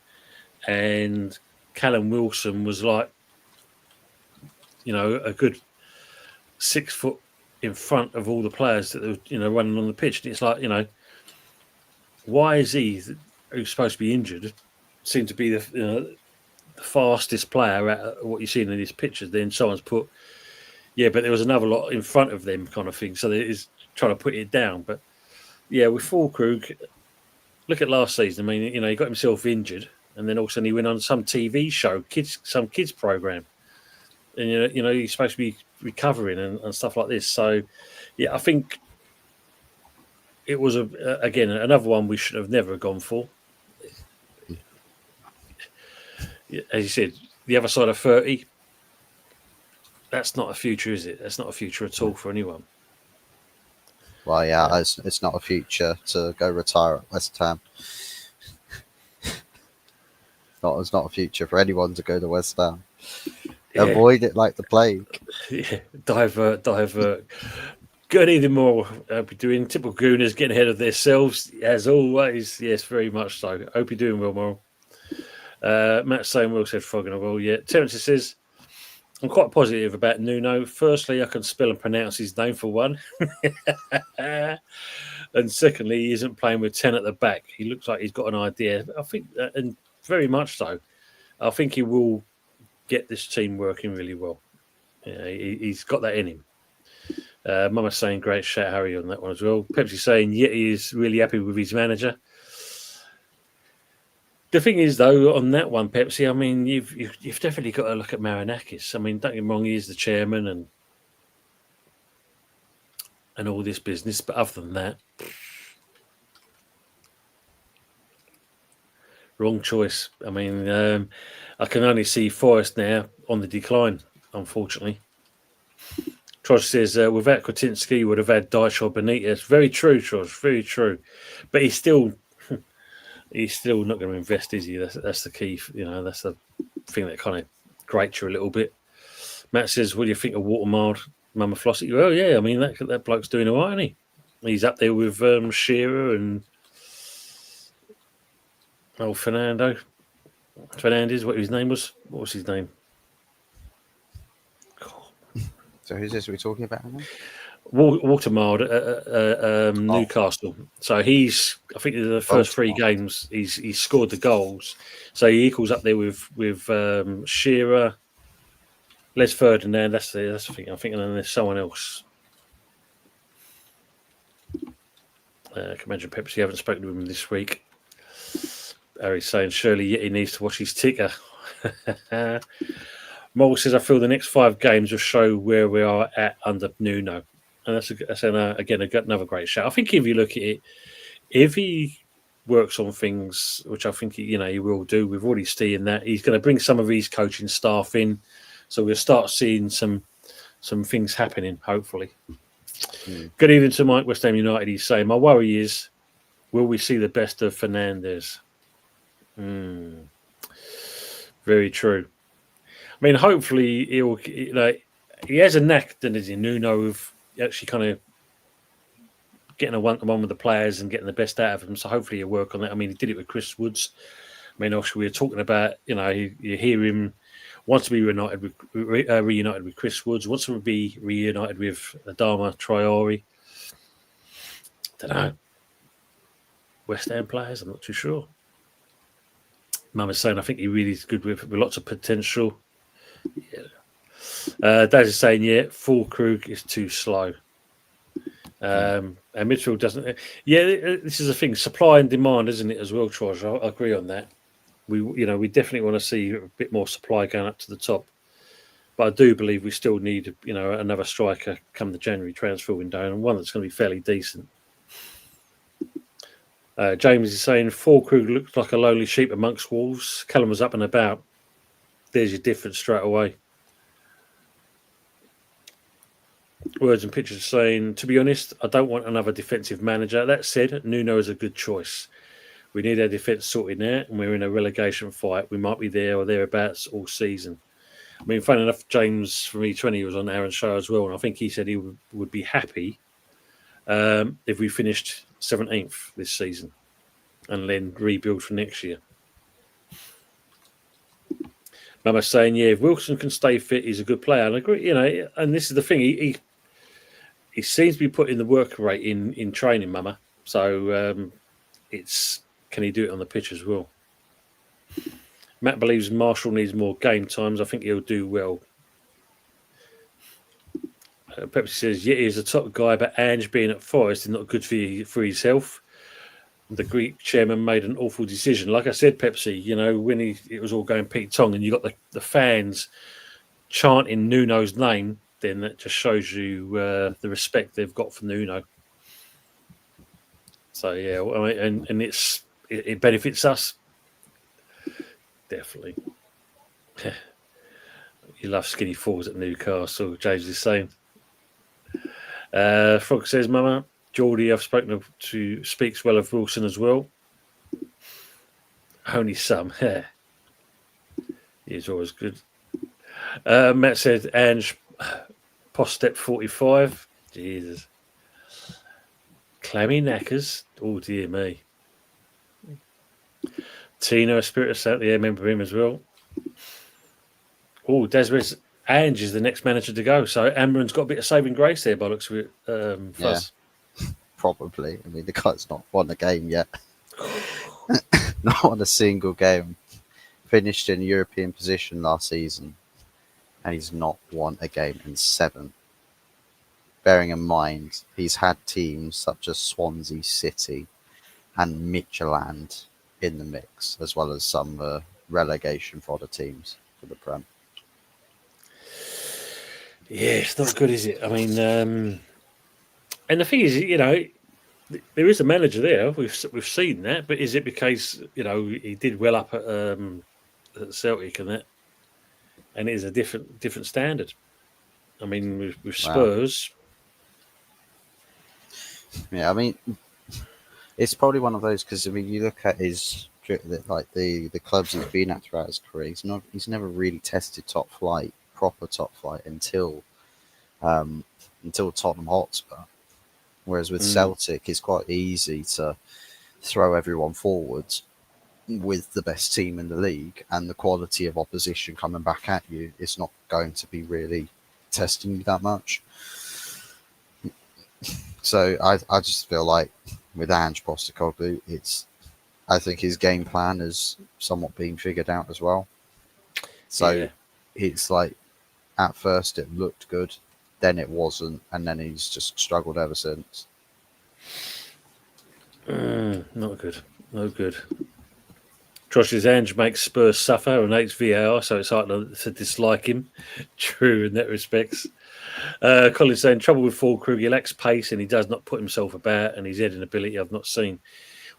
and Callum Wilson was like, a good 6 foot in front of all the players that were, running on the pitch. And it's like, why is he, who's supposed to be injured, seem to be the fastest player at what you've seen in these pictures? Then someone's put, but there was another lot in front of them, kind of thing. So it is trying to put it down. But yeah, with Fulkrug, look at last season. I mean, he got himself injured, and then all of a sudden he went on some TV show, some kids program, and he's supposed to be recovering and stuff like this. So yeah, I think it was again another one we should have never gone for. As you said, the other side of 30. That's not a future, is it? That's not a future at all for anyone. Well, yeah, it's not a future to go retire at West Ham. It's not a future for anyone to go to West Ham. Yeah. Avoid it like the plague. Yeah, divert. Good evening, more. Hope you're doing. Typical Gooners getting ahead of themselves, as always. Yes, very much so. Hope you're doing well, Moral. Matt saying, Will said, frogging a well. Yeah. Terence says, I'm quite positive about Nuno. Firstly, I can spell and pronounce his name for one. And secondly, he isn't playing with 10 at the back. He looks like he's got an idea. I think, and very much so, I think he will get this team working really well. Yeah, he's got that in him. Mama's saying, great shout, Harry, on that one as well. Pepsi saying, yeah, he is really happy with his manager. The thing is, though, on that one, Pepsi, I mean, you've definitely got to look at Marinakis. I mean, don't get me wrong, he is the chairman and all this business, but other than that, wrong choice. I mean, I can only see Forest now on the decline, unfortunately. Trosh says, without Kretinsky, would have had Dyche or Benitez. Very true, Trosh, very true. But he's still not going to invest, is he? That's the key. You know, that's the thing that kind of grates you a little bit. Matt says, what do you think of Watermild, Mama Flossie? Well, yeah, I mean, that bloke's doing all right, isn't he? He's up there with Shearer and Fernandez, what his name was. What was his name? So who's this we're talking about now? Watermild at Newcastle. So he's, I think, in the first three games, he's scored the goals. So he equals up there with Shearer, Les Ferdinand. That's the thing. I think, and then there's someone else. Can imagine Pepsi. Haven't spoken to him this week. Harry's saying surely he needs to watch his ticker. Mole says, I feel the next 5 games will show where we are at under Nuno. And that's again, another great shout. I think if you look at it, if he works on things, which I think he will do, we've already seen that, he's going to bring some of his coaching staff in. So we'll start seeing some things happening, hopefully. Good evening to Mike, West Ham United. He's saying, my worry is, will we see the best of Fernandez? Very true. I mean, hopefully he has a knack, doesn't he, Nuno, of actually kind of getting a one-to-one with the players and getting the best out of them. So hopefully he'll work on that. I mean, he did it with Chris Woods. I mean, obviously we were talking about, you hear him wants to be reunited with Chris Woods, wants to be reunited with Adama Traore. Don't know. West Ham players, I'm not too sure. Mum is saying, I think he really is good with lots of potential. Yeah. Daz is saying, yeah, Fulkrug is too slow. And midfield doesn't. Yeah, this is a thing, supply and demand, isn't it, as well, Troy? I agree on that. We definitely want to see a bit more supply going up to the top. But I do believe we still need, another striker come the January transfer window, and one that's going to be fairly decent. James is saying, Fulkrug looks like a lowly sheep amongst wolves. Callum was up and about. There's your difference straight away. Words and pictures saying, to be honest, I don't want another defensive manager. That said, Nuno is a good choice. We need our defence sorted out, and we're in a relegation fight. We might be there or thereabouts all season. I mean, funny enough, James from E20 was on Aaron's show as well, and I think he said he would be happy if we finished 17th this season and then rebuild for next year. Mama's saying, yeah, if Wilson can stay fit, he's a good player. And I agree, and this is the thing, he seems to be putting the work rate in training, Mama. So can he do it on the pitch as well? Matt believes Marshall needs more game times. I think he'll do well. Pepsi says, yeah, he's a top guy, but Ange being at Forest is not good for his health. The Greek chairman made an awful decision. Like I said, Pepsi, when it was all going Pete Tong and you got the fans chanting Nuno's name, then that just shows you the respect they've got for Nuno. So, yeah, and it benefits us. Definitely. You love skinny forwards at Newcastle, James is saying. Frog says, Mama, Geordie, I've spoken to, speaks well of Wilson as well. Only some. He's always good. Matt said, Ange, post step 45. Jesus. Clammy knackers. Oh, dear me. Tino, a spirit of South. Yeah, remember him as well. Oh, Desiree Ange is the next manager to go. So Amron's got a bit of saving grace there by looks of it. Fuzz. Probably. I mean, the guy's not won a game yet. Not won a single game. Finished in European position last season, and he's not won a game in 7. Bearing in mind, he's had teams such as Swansea City and Midtjylland in the mix, as well as some relegation for other teams for the Prem. Yeah, it's not good, is it? I mean, and the thing is, there is a manager there. We've seen that, but is it because he did well up at Celtic and that, and it is a different standard. I mean, with Spurs. Yeah, I mean, it's probably one of those because I mean, you look at his the clubs he's been at throughout his career. He's never really tested proper top flight until Tottenham Hotspur. Whereas with Celtic, it's quite easy to throw everyone forwards with the best team in the league, and the quality of opposition coming back at you is not going to be really testing you that much. So I just feel like with Ange Postecoglou, I think his game plan is somewhat being figured out as well. So it's like at first it looked good, then it wasn't, and then he's just struggled ever since. Not good. No good. Josh's Ange makes Spurs suffer and hates VAR, so it's hard to dislike him. True in that respects. Colin's saying trouble with Füllkrug, he lacks pace and he does not put himself about, and his heading ability I've not seen,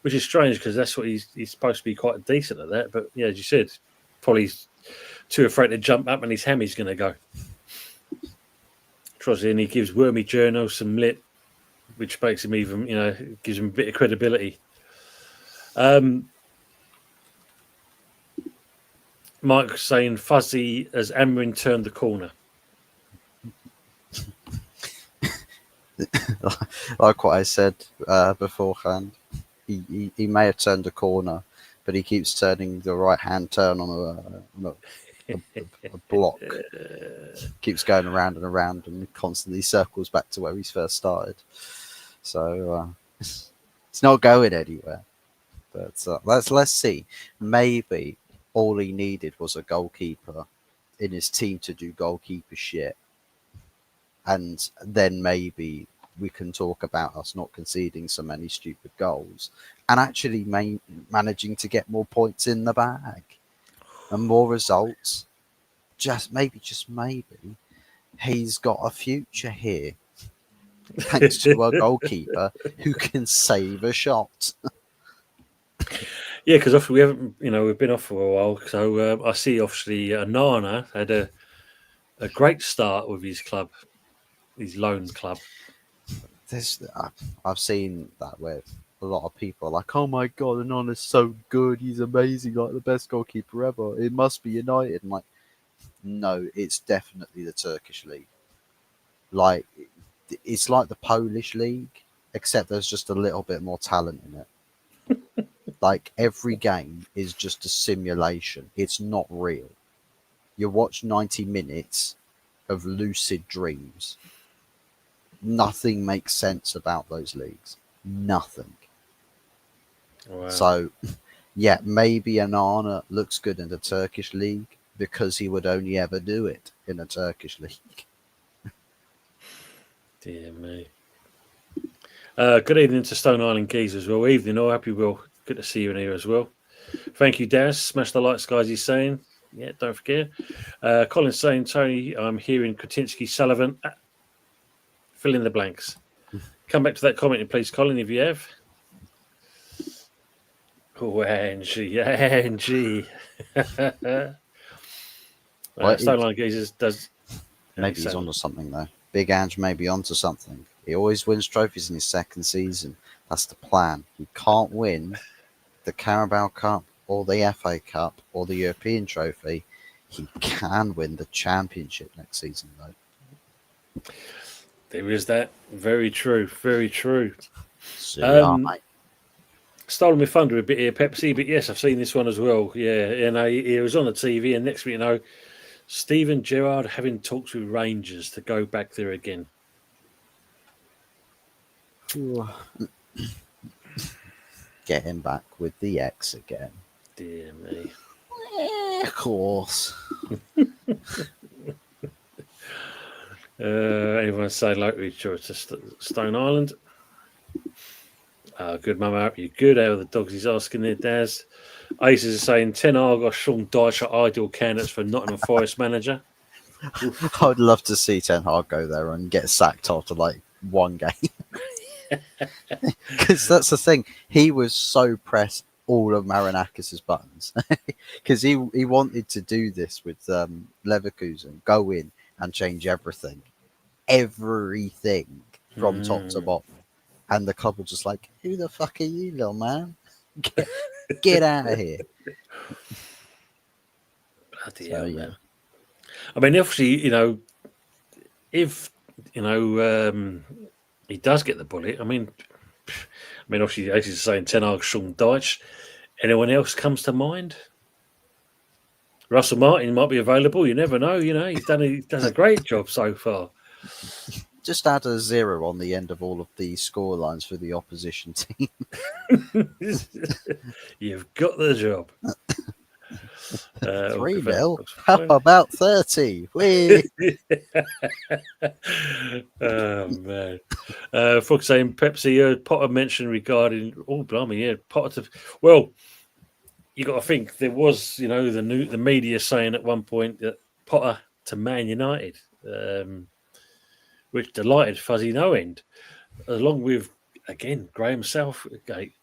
which is strange because that's what he's supposed to be quite decent at that. But yeah, as you said, probably too afraid to jump up and his hammy's going to go. Trozzy, and he gives Wormy Journo some lit, which makes him even, gives him a bit of credibility. Mike saying Fuzzy as Amrin turned the corner. Like what I said beforehand, he may have turned a corner, but he keeps turning the right-hand turn on a block. Keeps going around and around and constantly circles back to where he's first started. So it's not going anywhere. But let's see. Maybe all he needed was a goalkeeper in his team to do goalkeeper shit. And then maybe we can talk about us not conceding so many stupid goals and actually managing to get more points in the bag and more results. Just maybe, he's got a future here thanks to a goalkeeper who can save a shot. Yeah, because often we haven't, we've been off for a while. So I see obviously Nana had a great start with his club. His loan club. I've seen that where a lot of people are like, "Oh my god, Anon's so good. He's amazing, like the best goalkeeper ever. It must be United." I'm like, no, it's definitely the Turkish league. Like, it's like the Polish league, except there's just a little bit more talent in it. Like every game is just a simulation. It's not real. You watch 90 minutes of lucid dreams. Nothing makes sense about those leagues. Nothing. Wow. So, yeah, maybe Anana looks good in the Turkish league because he would only ever do it in a Turkish league. Dear me. Good evening to Stone Island Keys as well. Evening, all. Happy Will. Good to see you in here as well. Thank you, Daz. Smash the lights, guys, he's saying. Yeah, don't forget. Colin's saying, Tony, I'm hearing Kretinsky, Sullivan. Fill in the blanks. Come back to that comment, please, Colin, if you have. Oh, Angie. Stone Line Geezers does. Maybe he's onto something, though. Big Ange may be onto something. He always wins trophies in his second season. That's the plan. He can't win the Carabao Cup or the FA Cup or the European Trophy. He can win the Championship next season, though. There is that. Very true. Very true. Serie A, mate. Stolen my thunder a bit here, Pepsi, but yes, I've seen this one as well. Yeah, he was on the TV, and next thing you know, Steven Gerrard having talks with Rangers to go back there again. Get him back with the X again. Dear me. Of course. Anyone say like we to Stone Island? Good, Mum. I hope you're good. How are the dogs? He's asking there, Daz. Aces is saying Ten Hag or Sean Dyche are ideal candidates for Nottingham Forest manager. I would love to see Ten Hag go there and get sacked after like one game. Because that's the thing. He was so pressed all of Marinakis' buttons. Because he wanted to do this with Leverkusen, go in and change everything. Everything from top to bottom. And the club were just like, who the fuck are you, little man? Get out of here. Bloody hell, man. I mean, obviously, if, he does get the bullet, I mean, obviously, as he's saying, Ten Hag, Sean Dyche. Anyone else comes to mind? Russell Martin might be available. You never know. He does a great job so far. Just add a 0 on the end of all of the score lines for the opposition team. You've got the job. 3-0. How about 30? Oh, man. Frog saying Pepsi, Potter mentioned regarding, Potter. Well, you got to think there was, the media saying at one point that Potter to Man United, which delighted Fuzzy no end, along with, again, Graham Southgate.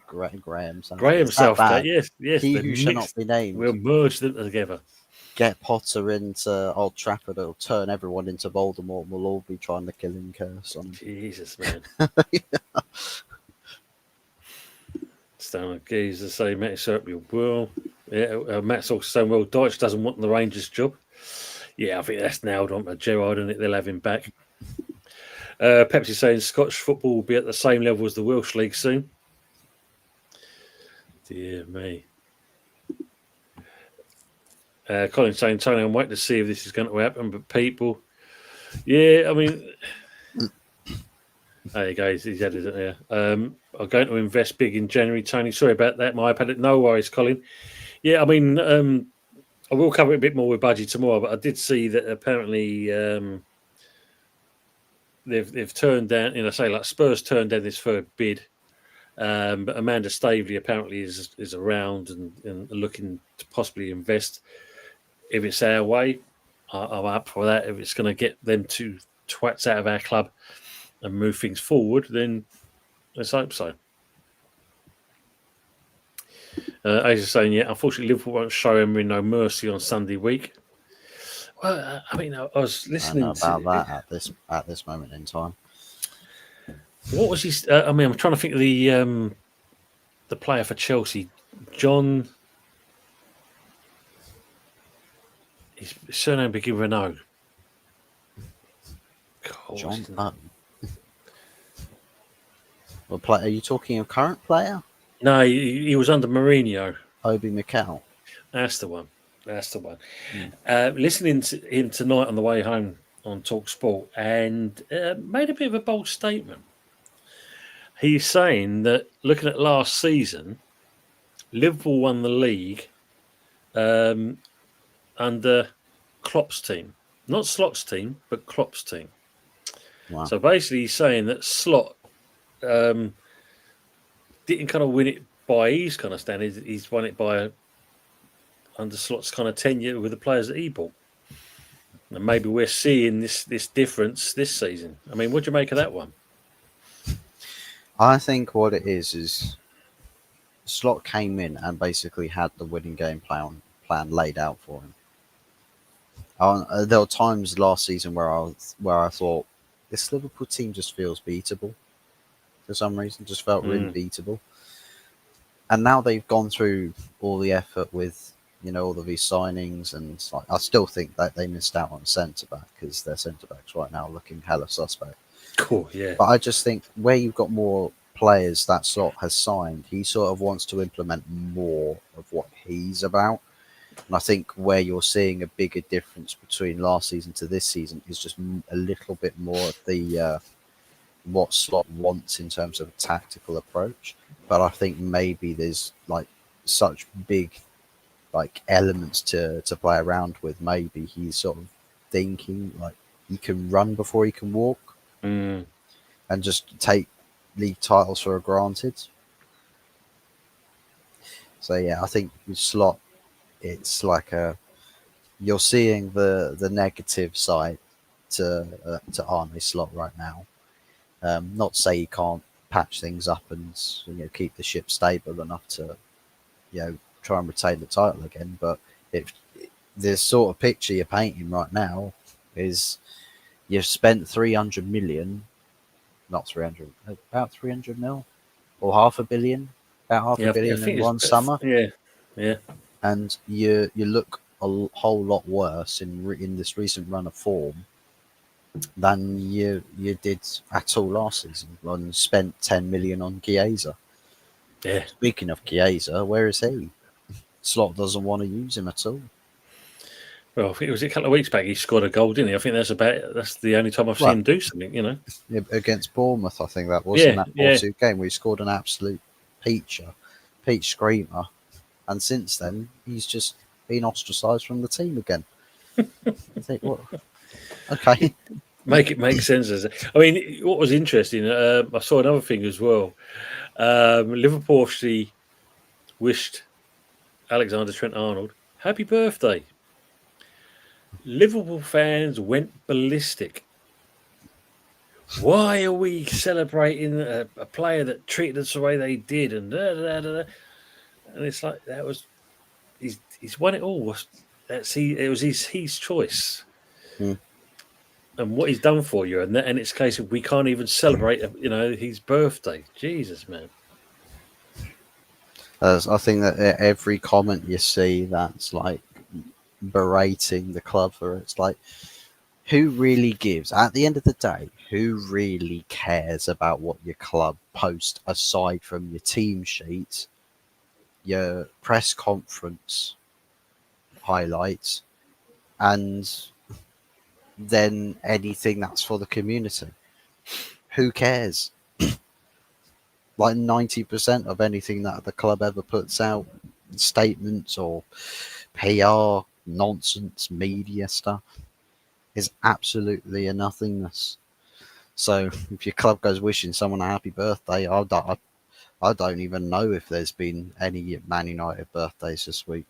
Graham Southgate, yes. He who shall not be named. We'll merge them together. Get Potter into Old Trafford. It'll turn everyone into Voldemort. We'll all be trying the killing curse on him. Jesus, man. Stanley Geezer say, Matt, you will. Yeah, Matt's also saying, well, Dyche doesn't want the Rangers job. Yeah, I think that's nailed on to Gerrard, and they'll have him back. Pepsi saying Scottish football will be at the same level as the Welsh League soon. Dear me. Colin saying, Tony, I'm waiting to see if this is going to happen, but people, yeah, I mean, there you go, he's added it there. I'm going to invest big in January, Tony. Sorry about that, my iPad. No worries, Colin. Yeah, I mean, I will cover it a bit more with Budgie tomorrow, but I did see that apparently they've turned down, Spurs turned down this third bid. But Amanda Staveley apparently is around and looking to possibly invest. If it's our way, I'm up for that. If it's going to get them two twats out of our club and move things forward, then let's hope so. As you're saying, yeah, unfortunately, Liverpool won't show Emery no mercy on Sunday week. Well, I mean, I was listening about that at this moment in time. What was his? I'm trying to think of the player for Chelsea, John. His surname begins with an O. John. What player? Are you talking a current player? No, he was under Mourinho. Obi Mikel. That's the one. Listening to him tonight on the way home on Talk Sport, and made a bit of a bold statement. He's saying that looking at last season, Liverpool won the league under Klopp's team. Not Slot's team, but Klopp's team. Wow. So basically he's saying that Slot didn't kind of win it by his kind of standards. He's won it by under Slot's kind of tenure with the players that he bought. And maybe we're seeing this difference this season. I mean, what do you make of that one? I think what it is Slot came in and basically had the winning game plan laid out for him. There were times last season where I thought this Liverpool team just feels beatable for some reason, just felt really beatable. And now they've gone through all the effort with all of these signings, and like, I still think that they missed out on centre back because their centre backs right now are looking hella suspect. Cool, yeah. But I just think where you've got more players that Slot has signed, he sort of wants to implement more of what he's about. And I think where you're seeing a bigger difference between last season to this season is just a little bit more of the what Slot wants in terms of a tactical approach. But I think maybe there's like such big like elements to play around with. Maybe he's sort of thinking like he can run before he can walk, and just take league titles for granted. So yeah, I think with Slot, it's like you're seeing the negative side to Arne Slot right now. Not to say he can't patch things up and keep the ship stable enough to try and retain the title again, but the sort of picture you're painting right now is you've spent 300 million, not 300, about 300 mil, or $500 million, about $500 million in one summer. Yeah. And you look a whole lot worse in this recent run of form than you did at all last season, and spent 10 million on Chiesa. Yeah. Speaking of Chiesa, where is he? Slot doesn't want to use him at all. Well, I think it was a couple of weeks back he scored a goal, didn't he? I think that's the only time I've seen him do something, Yeah, against Bournemouth, I think that was in that 4-2 game where he scored an absolute peach screamer. And since then, he's just been ostracised from the team again. I think, what? Okay. Make it make sense. I mean, what was interesting, I saw another thing as well. Liverpool actually wished Alexander Trent-Arnold happy birthday. Liverpool fans went ballistic. Why are we celebrating a player that treated us the way they did? And and it's like he's won it all. It was his choice, and what he's done for you. And it's a case of we can't even celebrate his birthday. Jesus, man. I think that every comment you see that's like berating the club for it's like, who really gives? At the end of the day, who really cares about what your club post aside from your team sheet, your press conference highlights, and then anything that's for the community? Who cares? Like 90% of anything that the club ever puts out, statements or PR, nonsense, media stuff, is absolutely a nothingness. So if your club goes wishing someone a happy birthday, I don't even know if there's been any Man United birthdays this week.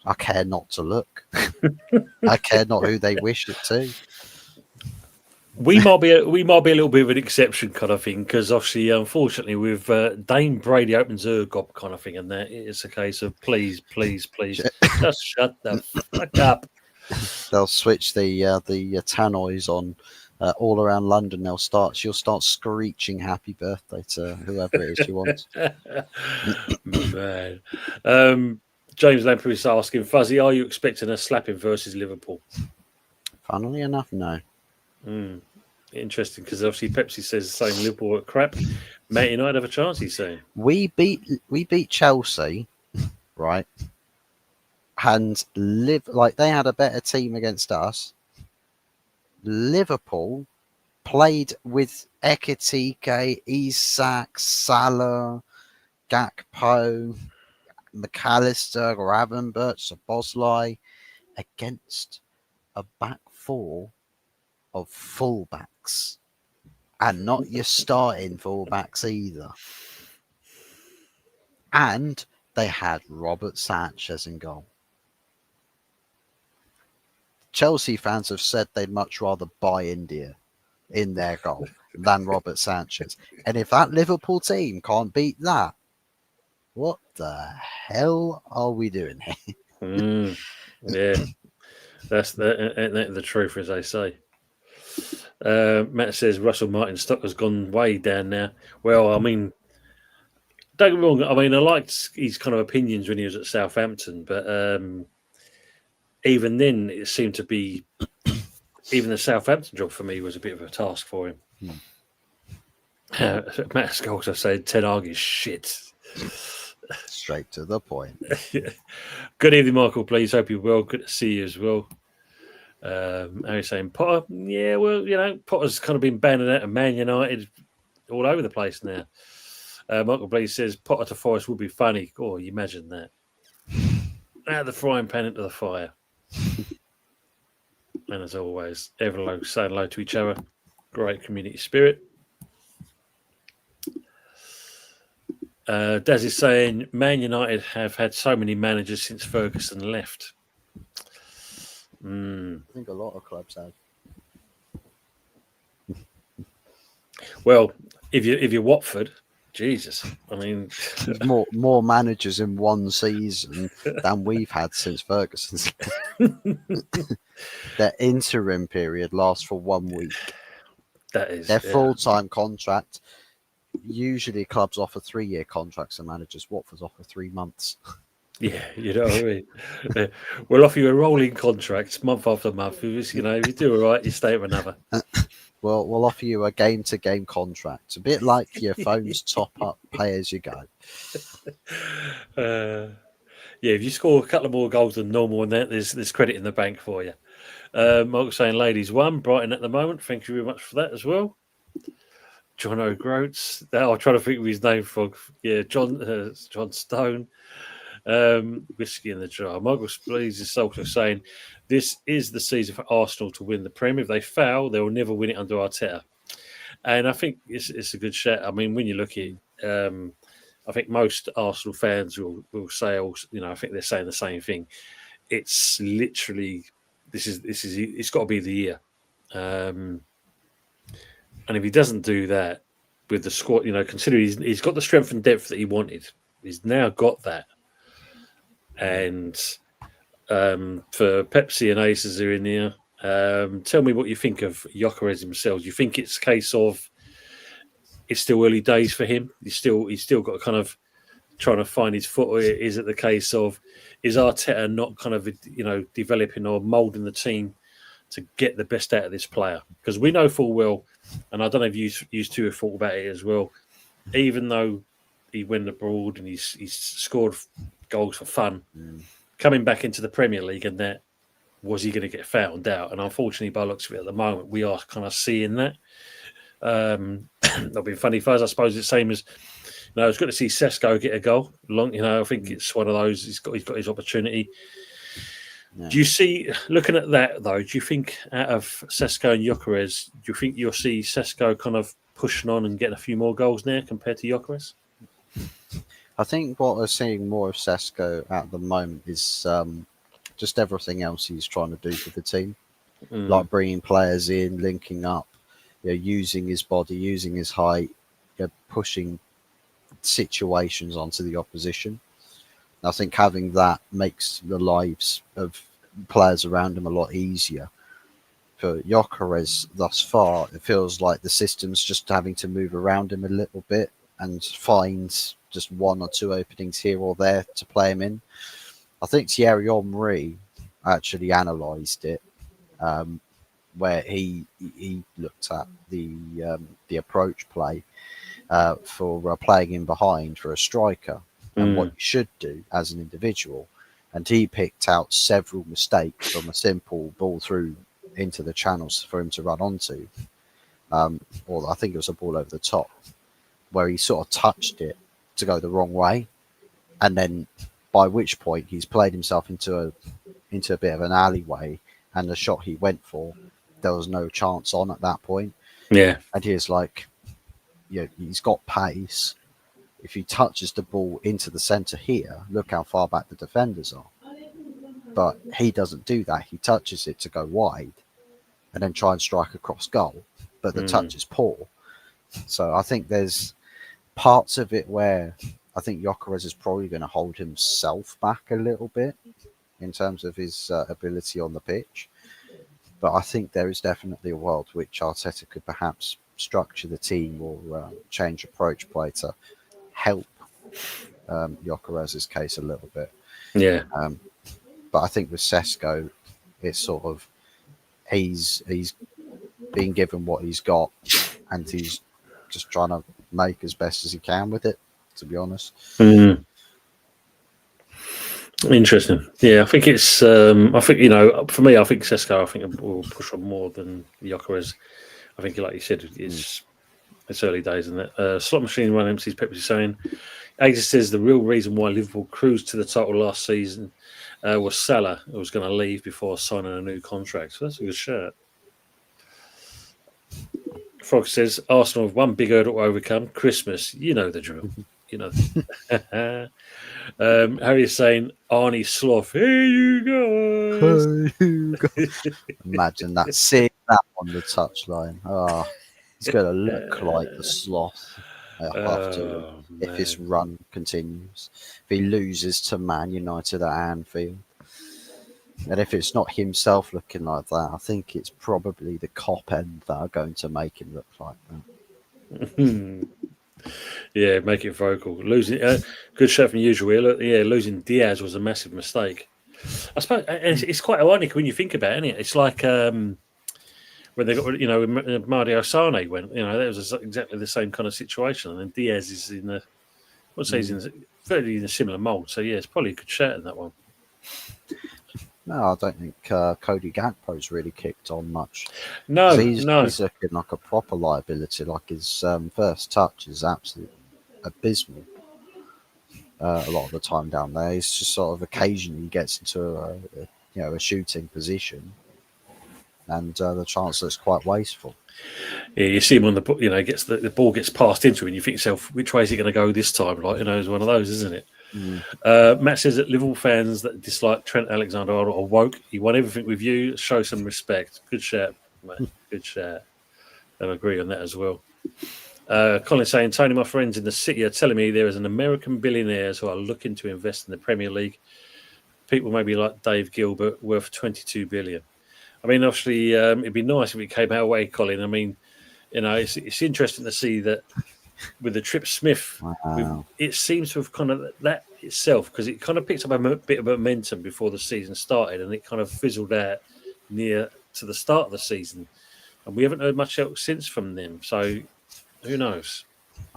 I care not to look. I care not who they wish it to. We might be a little bit of an exception kind of thing, because obviously, unfortunately, with Dame Brady opens her gob kind of thing, and that it's a case of please, just shut the fuck up. They'll switch the tannoys on all around London. She'll start screeching happy birthday to whoever it is she wants. Man. James Lamprey is asking, Fuzzy, are you expecting a slapping versus Liverpool? Funnily enough, no. Interesting, because obviously Pepsi says the same. Liverpool are crap. Man United have a chance, he's saying. We beat Chelsea, right? And they had a better team against us. Liverpool played with Ekitike, Isak, Salah, Gakpo, McAllister, Gravenberch, Szoboszlai against a back four of fullbacks, and not your starting fullbacks either. And they had Robert Sanchez in goal. Chelsea fans have said they'd much rather buy India in their goal than Robert Sanchez. And if that Liverpool team can't beat that, what the hell are we doing here? Yeah, that's the truth, as they say. Matt says Russell Martin's stock has gone way down now. Well, I mean, don't get me wrong. I mean, I liked his kind of opinions when he was at Southampton, but even then, it seemed to be even the Southampton job for me was a bit of a task for him. Matt Scholes said Ten Hag is shit. Straight to the point. Good evening, Michael. Please hope you're well. Good to see you as well. How are you saying, Potter? Yeah, well, Potter's kind of been banning out of Man United all over the place now. Michael Blaze says Potter to Forest would be funny. Oh, you imagine that. Out of the frying pan into the fire. And as always, everyone saying hello to each other. Great community spirit. Daz is saying Man United have had so many managers since Ferguson left. I think a lot of clubs have. Well, if you're Watford, Jesus, I mean, There's more managers in one season than we've had since Ferguson's. Their interim period lasts for 1 week. that is Their full-time contract. Usually, clubs offer 3-year contracts, and managers. Watford's offer 3 months. Yeah, you know what I mean. We'll offer you a rolling contract month after month. If you do all right, you stay with another. We'll offer you a game-to-game contract, a bit like your phone's top-up, pay as you go. Yeah, if you score a couple of more goals than normal, and there's credit in the bank for you. Mark saying, "Ladies won Brighton at the moment." Thank you very much for that as well. John O'Groats. I'll try to think of his name for John Stone. Whiskey in the jar. Michael Spleeze is also saying this is the season for Arsenal to win the Premier. If they fail, they will never win it under Arteta. And I think it's a good shout. I mean, when you look at it, I think most Arsenal fans will say, I think they're saying the same thing. It's literally it's got to be the year. And if he doesn't do that with the squad, considering he's got the strength and depth that he wanted, he's now got that. And for Pepsi and Aces are in here. Tell me what you think of Gyökeres himself. Do you think it's a case of it's still early days for him? He's still got to kind of trying to find his foot, or is it the case of is Arteta not kind of developing or moulding the team to get the best out of this player? Because we know full well, and I don't know if you two have thought about it as well. Even though he went abroad and he's scored goals for fun, coming back into the Premier League, and that was he going to get found out? And unfortunately, by the looks of it at the moment, we are kind of seeing that. That'll be funny for us, I suppose. It's the same as it's good to see Sesko get a goal. I think it's one of those. He's got his opportunity. Yeah. Do you see, looking at that though? Do you think out of Sesko and Gyökeres, do you think you'll see Sesko kind of pushing on and getting a few more goals now compared to Gyökeres? I think what we're seeing more of Sesko at the moment is just everything else he's trying to do for the team, like bringing players in, linking up, using his body, using his height, pushing situations onto the opposition. I think having that makes the lives of players around him a lot easier. For Gyökeres thus far, it feels like the system's just having to move around him a little bit and find just one or two openings here or there to play him in. I think Thierry Henry actually analysed it, where he looked at the approach play for playing in behind for a striker and what you should do as an individual. And he picked out several mistakes from a simple ball through into the channels for him to run onto. Or I think it was a ball over the top, where he sort of touched it to go the wrong way. And then by which point he's played himself into a bit of an alleyway, and the shot he went for, there was no chance on at that point. Yeah. And he's like, he's got pace. If he touches the ball into the centre here, look how far back the defenders are. But he doesn't do that. He touches it to go wide and then try and strike across goal. But the touch is poor. So I think there's parts of it where I think Gyökeres is probably going to hold himself back a little bit in terms of his ability on the pitch. But I think there is definitely a world which Arteta could perhaps structure the team or change approach play to help Gyökeres's case a little bit. Yeah. But I think with Sesko, it's sort of he's being given what he's got, and he's just trying to make as best as he can with it. To be honest. Interesting. Yeah, I think it's. I think for me, I think Sesko. I think will push on more than Gyökeres. I think, like you said, it's early days, isn't it? Slot machine run empties. Pepsi saying, Asia says the real reason why Liverpool cruised to the title last season was Salah, who was going to leave before signing a new contract. So that's a good shirt. Frog says Arsenal have one big hurdle to overcome. Christmas. You know the drill. You know. Harry's saying Arnie Sloth. Here you go. Imagine that. Seeing that on the touchline. Oh, he's going to look like the Sloth. If his run continues. If he loses to Man United at Anfield. And if it's not himself looking like that, I think it's probably the cop end that are going to make him look like that. Yeah, make it vocal. Losing, good shout from usual. Yeah, losing Diaz was a massive mistake. I suppose it's quite ironic when you think about it, isn't it? It's like when they got, when Mario Sane went, that was exactly the same kind of situation. And then Diaz is in the, he's fairly in a similar mould. So yeah, it's probably a good shout in that one. No, I don't think Cody Gakpo's really kicked on much. No, he's looking like a proper liability. Like his first touch is absolutely abysmal. A lot of the time down there, he's just sort of occasionally gets into a shooting position, and the chance looks quite wasteful. Yeah, you see him on the, gets the ball gets passed into him, and you think to yourself, which way is it going to go this time? Like, it's one of those, isn't it? Matt says that Liverpool fans that dislike Trent Alexander-Arnold are woke. He won everything with you. Show some respect. Good shout, mate. Good shout. I agree on that as well. Colin saying, Tony, my friends in the city are telling me there is an American billionaires who are looking to invest in the Premier League. People maybe like Dave Gilbert, worth 22 billion. I mean, obviously, it'd be nice if it came our way, Colin. I mean, it's interesting to see that with the Trip Smith, it seems to have kind of that itself, because it kind of picked up a bit of momentum before the season started, and it kind of fizzled out near to the start of the season, and we haven't heard much else since from them. So who knows?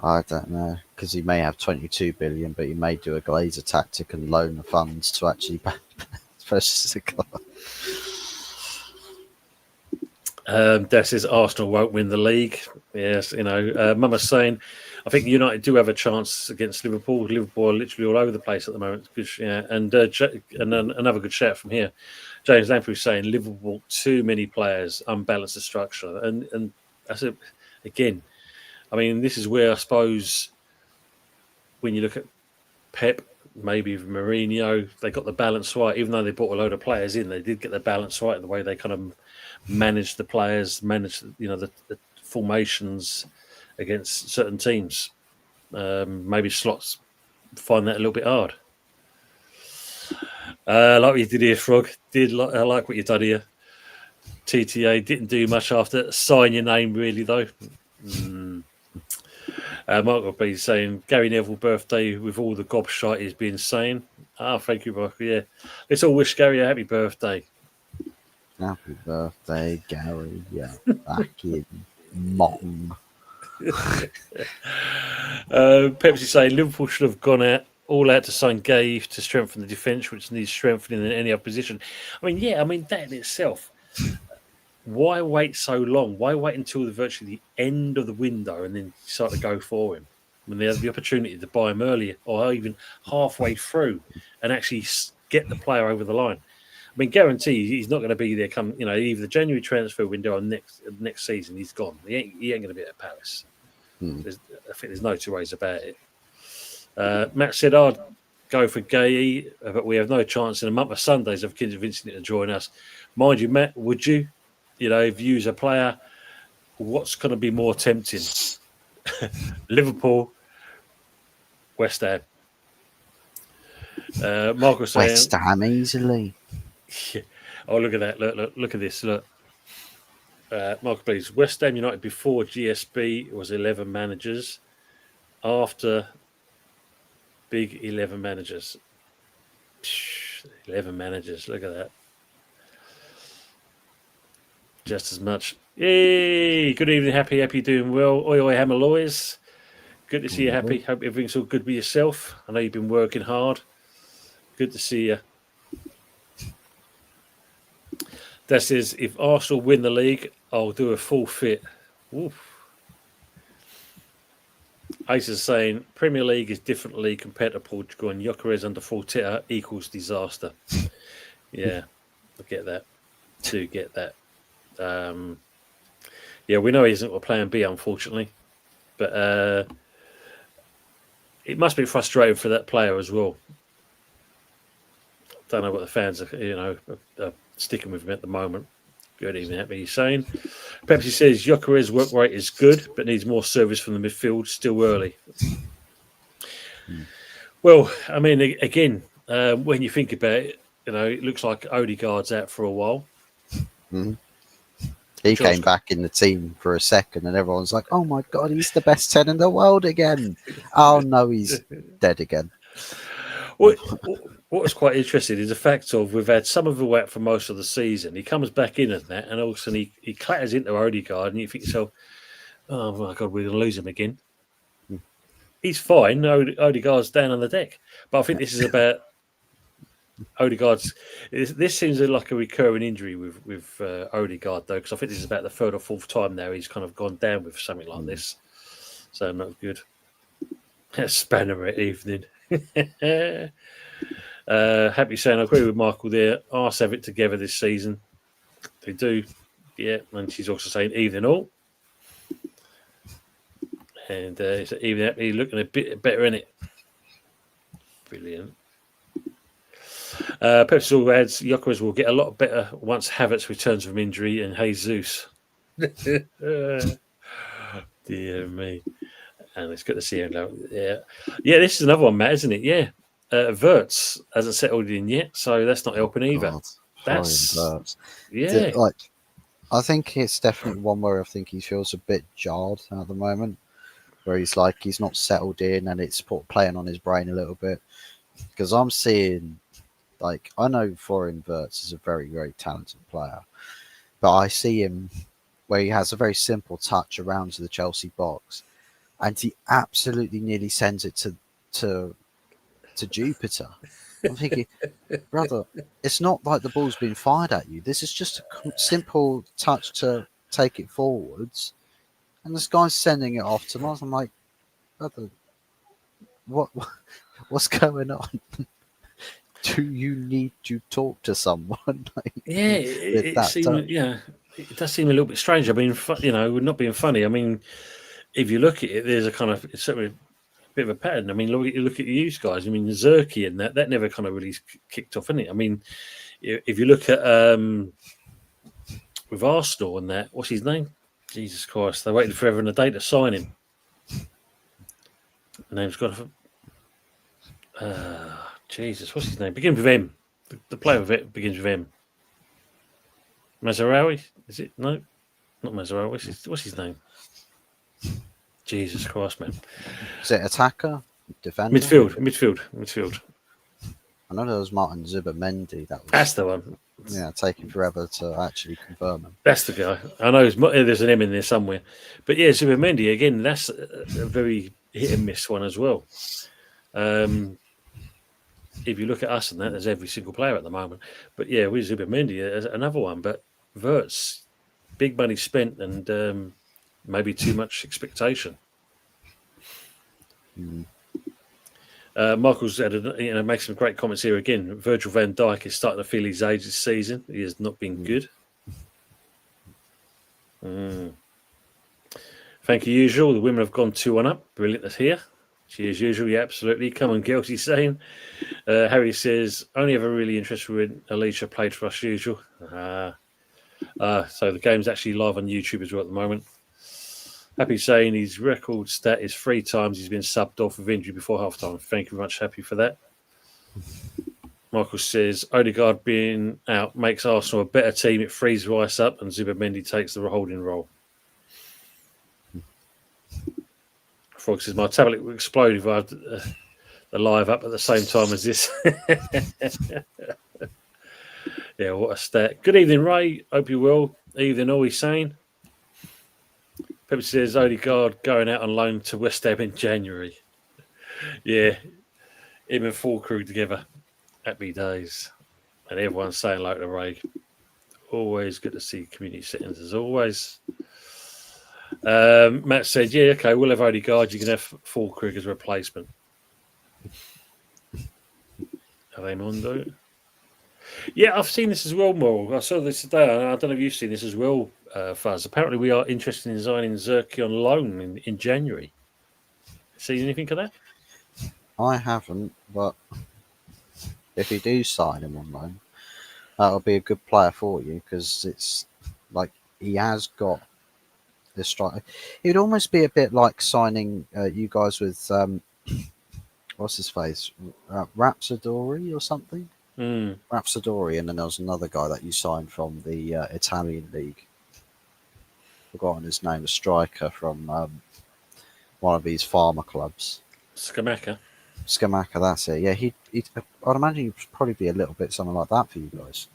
I don't know, because he may have 22 billion, but he may do a Glazer tactic and loan the funds to actually purchase a car. That says Arsenal won't win the league. Yes, Mama's saying, I think United do have a chance against Liverpool. Liverpool are literally all over the place at the moment. Yeah, and another good shout from here. James Lamprey saying Liverpool too many players, unbalanced the structure, and I said again. I mean, this is where I suppose when you look at Pep, maybe Mourinho, they got the balance right. Even though they brought a load of players in, they did get the balance right in the way they kind of managed the players, managed the formations against certain teams. Maybe Slots find that a little bit hard. Like what you did here, Frog. I like what you done here. TTA didn't do much after sign your name, really, though. Mark will be saying Gary Neville birthday with all the gobshite he's been saying. Thank you, Mark. Yeah, let's all wish Gary a happy birthday. Happy birthday, Gary. Yeah, back in Mong. Pepsi saying Liverpool should have gone all out to sign Gave to strengthen the defence, which needs strengthening in any other position. I mean, that in itself. Why wait so long? Why wait until virtually the end of the window and then start to go for him when they have the opportunity to buy him earlier or even halfway through and actually get the player over the line? I mean, guarantee he's not going to be there come either the January transfer window or next season. He's gone. He ain't going to be at Palace. I think there's no two ways about it. Matt said I'd go for Gay, but we have no chance in a month of Sundays of convincing it to join us. Mind you, Matt, would you? If you as a player, what's going to be more tempting? Liverpool, West Ham. Mark was saying West Ham easily. Yeah. Oh, look at that! Look at this! Look, Mark, please. West Ham United before GSB was 11 managers. After Big 11 managers. 11 managers. Look at that. Just as much. Yay! Good evening, Happy. Happy doing well. Oi, oi, Hammer Lawyers. Good to see you, Happy. Hope everything's all good with yourself. I know you've been working hard. Good to see you. That says, if Arsenal win the league, I'll do a full fit. Oof. Ace is saying, Premier League is different league compared to Portugal, and Gyökeres under full titter equals disaster. Yeah, I get that. Do get that. Yeah, we know he isn't a plan B, unfortunately. But it must be frustrating for that player as well. Don't know what the fans are sticking with him at the moment. Good evening, Happy. He's saying. Pepsi says Gyökeres' work rate is good, but needs more service from the midfield. Still early. Well, I mean, again, when you think about it, it looks like Odegaard's out for a while. Mm-hmm. He came back in the team for a second, and everyone's like, "Oh my god, he's the best 10 in the world again!" Oh no, he's dead again. What was quite interesting is the fact of we've had some of it out for most of the season. He comes back in at that, and all of a sudden he clatters into Odegaard, and you think to yourself, "Oh my god, we're going to lose him again." He's fine. Odegaard's down on the deck, but I think this is about Odegaard's. This seems like a recurring injury with Odegaard, though, because I think this is about the third or fourth time now he's kind of gone down with something like this. So not good. Spanner at evening. Happy saying I agree with Michael there. Arse have it together this season. They do. Yeah, and she's also saying evening all. And it's even happy looking a bit better in it. Brilliant. Pepsi also adds Gyökeres will get a lot better once Havertz returns from injury and Jesus. Dear me. And it's good to see him now. Yeah, this is another one, Matt, isn't it? Yeah. Verts hasn't settled in yet, so that's not helping either. That's yeah. I think it's definitely one where I think he feels a bit jarred at the moment, where he's not settled in, and it's playing on his brain a little bit. Because I'm seeing, I know Florian Wirtz is a very, very talented player, but I see him where he has a very simple touch around to the Chelsea box, and he absolutely nearly sends it to Jupiter. I'm thinking, brother, it's not like the ball's been fired at you. This is just a simple touch to take it forwards, and this guy's sending it off to Mars. I'm like, brother, what's going on? Do you need to talk to someone? It does seem a little bit strange. I mean, we're not being funny. I mean, if you look at it, there's a kind of certainly a bit of a pattern. I mean, look at you guys. I mean, Zerky and that never kind of really kicked off, innit? I mean, if you look at with Arsenal and that, what's his name? Jesus Christ, they waited forever and a day to sign him. The name's got Jesus, what's his name? Begins with M. The player with it begins with M. Mazarawi? Is it? No, not Mazarawi. What's his name? Jesus Christ, man. Is it attacker? Defender? Midfield. I know there was Martin Zubimendi. That's the one. Yeah, taking forever to actually confirm him. That's the guy. I know there's an M in there somewhere. But yeah, Zubimendi, again, that's a very hit and miss one as well. If you look at us and that, there's every single player at the moment. But yeah, with Zubimendi, another one. But Wirtz, big money spent and maybe too much expectation. Michael's makes some great comments here again. Virgil van Dijk is starting to feel his age this season. He has not been good. Thank you, usual. The women have gone 2-1 up. Brilliant to hear. She is usual, yeah, absolutely. Come on, girls, he's saying. Harry says, only ever really interested when Alicia played for us, usual. So the game's actually live on YouTube as well at the moment. Happy saying his record stat is 3 times he's been subbed off with injury before halftime. Thank you very much, Happy, for that. Michael says, Odegaard being out makes Arsenal a better team. It frees Rice up and Zubimendi takes the holding role. Frog says, my tablet will explode if I have live up at the same time as this. Yeah, what a stat. Good evening, Ray. Hope you're well. Evening, all he's saying. Pepper says Odegaard going out on loan to West Ham in January. Yeah, him and full crew together. Happy days. And everyone's saying like the Ray. Always good to see community settings as always. Matt said, yeah, okay, we'll have Odegaard. You can have full crew as a replacement. Are they Mondo? Yeah, I've seen this as well, Moral. I saw this today. I don't know if you've seen this as well, Fuzz. Apparently, we are interested in signing Zerkey on loan in January. See anything of that? I haven't, but if you do sign him on loan, that'll be a good player for you because it's like he has got this strike. It would almost be a bit like signing you guys with what's his face, Rhapsodori or something. Rhapsodori, and then there was another guy that you signed from the Italian league. Forgotten his name, a striker from one of these farmer clubs. Scamacca, that's it. Yeah, I'd imagine he'd probably be a little bit something like that for you guys.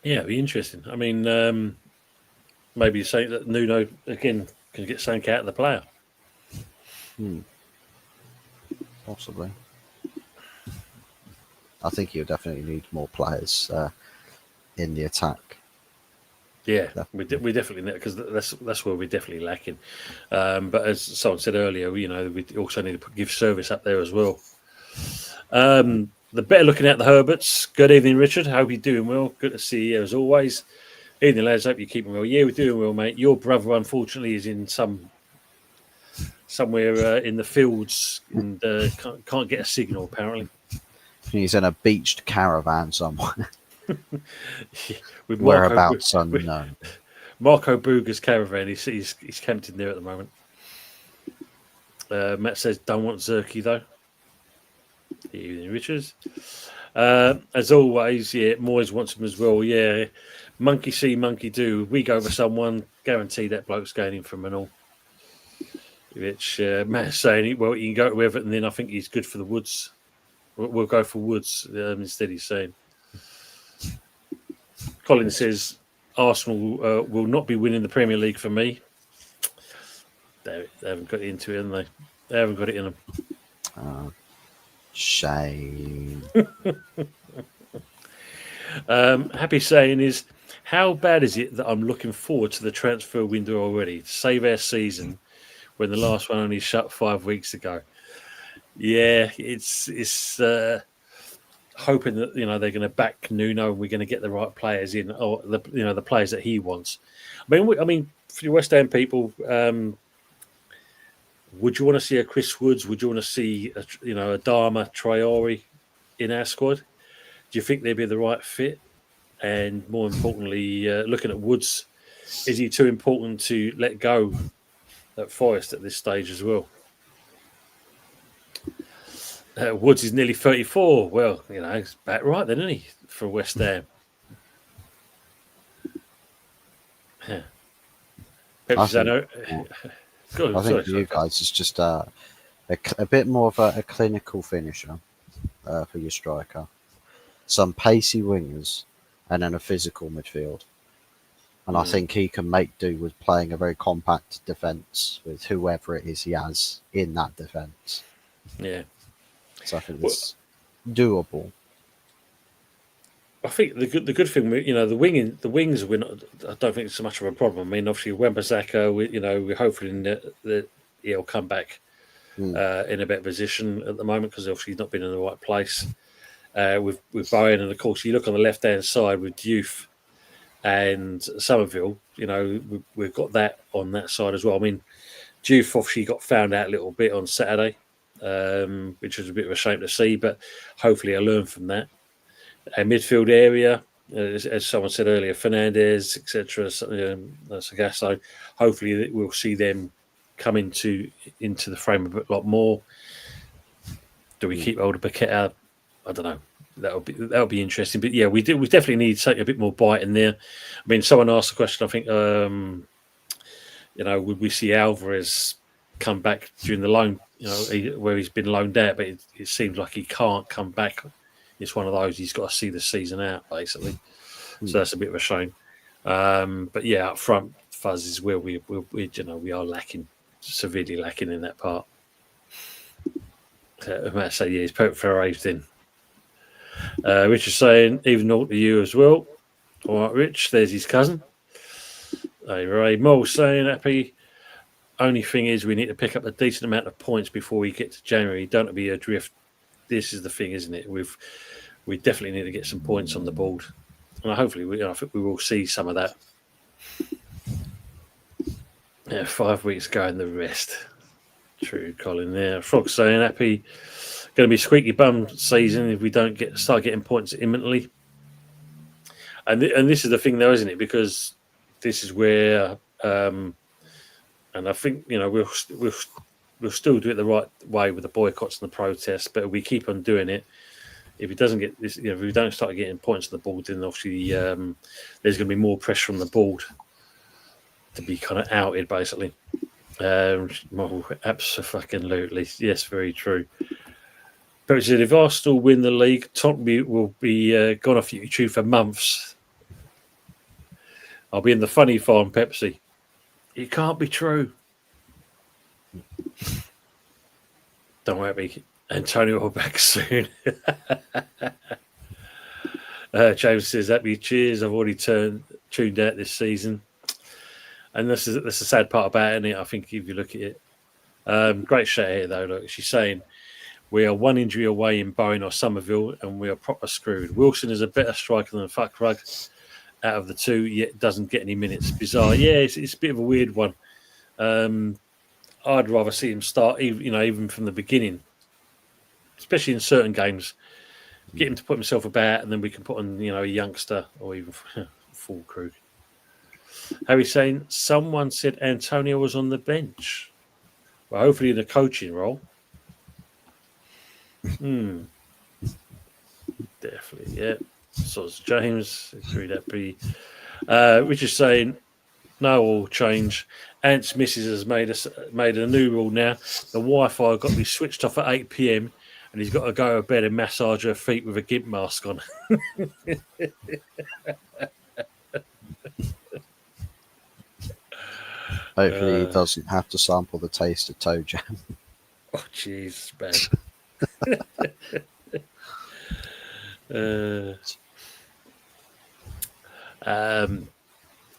Yeah, it'd be interesting. I mean, maybe you're saying that Nuno again can get something out of the player. Possibly. I think you'll definitely need more players in the attack. Yeah, we definitely need, because that's where we're definitely lacking. But as someone said earlier, we also need to give service up there as well. The better looking at the Herberts. Good evening, Richard. Hope you're doing well. Good to see you as always. Evening, lads. Hope you're keeping well. Yeah, we're doing well, mate. Your brother, unfortunately, is in somewhere in the fields and can't get a signal, apparently. He's in a beached caravan somewhere. With Whereabouts unknown. Marco Buga's caravan. He's camped in there at the moment. Matt says, don't want Zerkey, though. Evening, Richards. As always, yeah, Moyes wants him as well. Yeah, monkey see, monkey do. We go for someone, guarantee that bloke's going in from an all. Which Matt's saying, well, you can go to Everton, then I think he's good for the Woods. We'll go for Woods instead, he's saying. Colin says, Arsenal will not be winning the Premier League for me. They haven't got it into it, haven't they? They haven't got it in them. Shame. Happy saying is, how bad is it that I'm looking forward to the transfer window already to save our season when the last one only shut 5 weeks ago? Yeah, it's hoping that they're going to back Nuno and we're going to get the right players in, or the players that he wants. I mean, for your West Ham people, would you want to see a Chris Woods? Would you want to see a Dharma Traore in our squad? Do you think they'd be the right fit? And more importantly, looking at Woods, is he too important to let go at Forest at this stage as well? Woods is nearly 34. Well, he's back right then, isn't he, for West Ham? Yeah. I think for you guys, it's just a bit more of a clinical finisher for your striker. Some pacey wingers and then a physical midfield. And I think he can make do with playing a very compact defence with whoever it is he has in that defence. Yeah. So I think it's doable. I think the good thing, the wings, I don't think it's so much of a problem. I mean, obviously, Wan-Bissaka, we're hoping that he'll come back in a better position at the moment because obviously he's not been in the right place. With Bowen, and of course, you look on the left-hand side with Diouf and Somerville, we've got that on that side as well. I mean, Diouf obviously got found out a little bit on Saturday, which was a bit of a shame to see, but hopefully I learned from that. A midfield area, as someone said earlier, Fernandez, etc. So hopefully we'll see them come into the frame a lot more. Do we keep older Paqueta? I don't know. That'll be interesting. But yeah, we definitely need a bit more bite in there. I mean, someone asked the question. I think would we see Alvarez come back during the loan, where he's been loaned out, but it seems like he can't come back. It's one of those he's got to see the season out, basically. So that's a bit of a shame. But yeah, up front, Fuzz is where we are lacking, severely lacking in that part. I might say, yeah, he's put Ferrari's in. Rich is saying, even naught to you as well. All right, Rich, there's his cousin. Hey, Ray Moll saying, happy. Only thing is, we need to pick up a decent amount of points before we get to January. Don't want to be adrift. This is the thing, isn't it? We definitely need to get some points on the board, and hopefully, I think we will see some of that. Yeah, 5 weeks ago and the rest. True, Colin. There, Frog saying, happy. Going to be squeaky bum season if we don't start getting points imminently. And this is the thing, though, isn't it? Because this is where, and I think we'll still do it the right way with the boycotts and the protests, but if we keep on doing it, if it doesn't get this, if we don't start getting points on the board, then obviously there's going to be more pressure on the board to be kind of outed, basically. Absolutely, yes, very true. But said, if Arsenal win the league, Tottenham will be gone off YouTube for months. I'll be in the funny farm, Pepsi. It can't be true. Don't worry, Antonio will be back soon. James says, happy cheers. I've already tuned out this season. And that's the sad part about it, isn't it? I think if you look at it. Great shout here, though. Look, she's saying, we are one injury away in Bowen or Somerville, and we are proper screwed. Wilson is a better striker than Fuckrug out of the two, yet doesn't get any minutes. Bizarre. Yeah, it's a bit of a weird one. I'd rather see him start, even from the beginning, especially in certain games. Get him to put himself about, and then we can put on, a youngster or even full crew. Harry's saying, someone said Antonio was on the bench. Well, hopefully in a coaching role. Definitely, yeah. So it's James. Agree that be. Which is saying, no all change. Ant's missus has made a new rule now. The Wi-Fi got to be switched off at 8 p.m. and he's got to go to bed and massage her feet with a gimp mask on. Hopefully he doesn't have to sample the taste of toe jam. Oh, jeez, bad.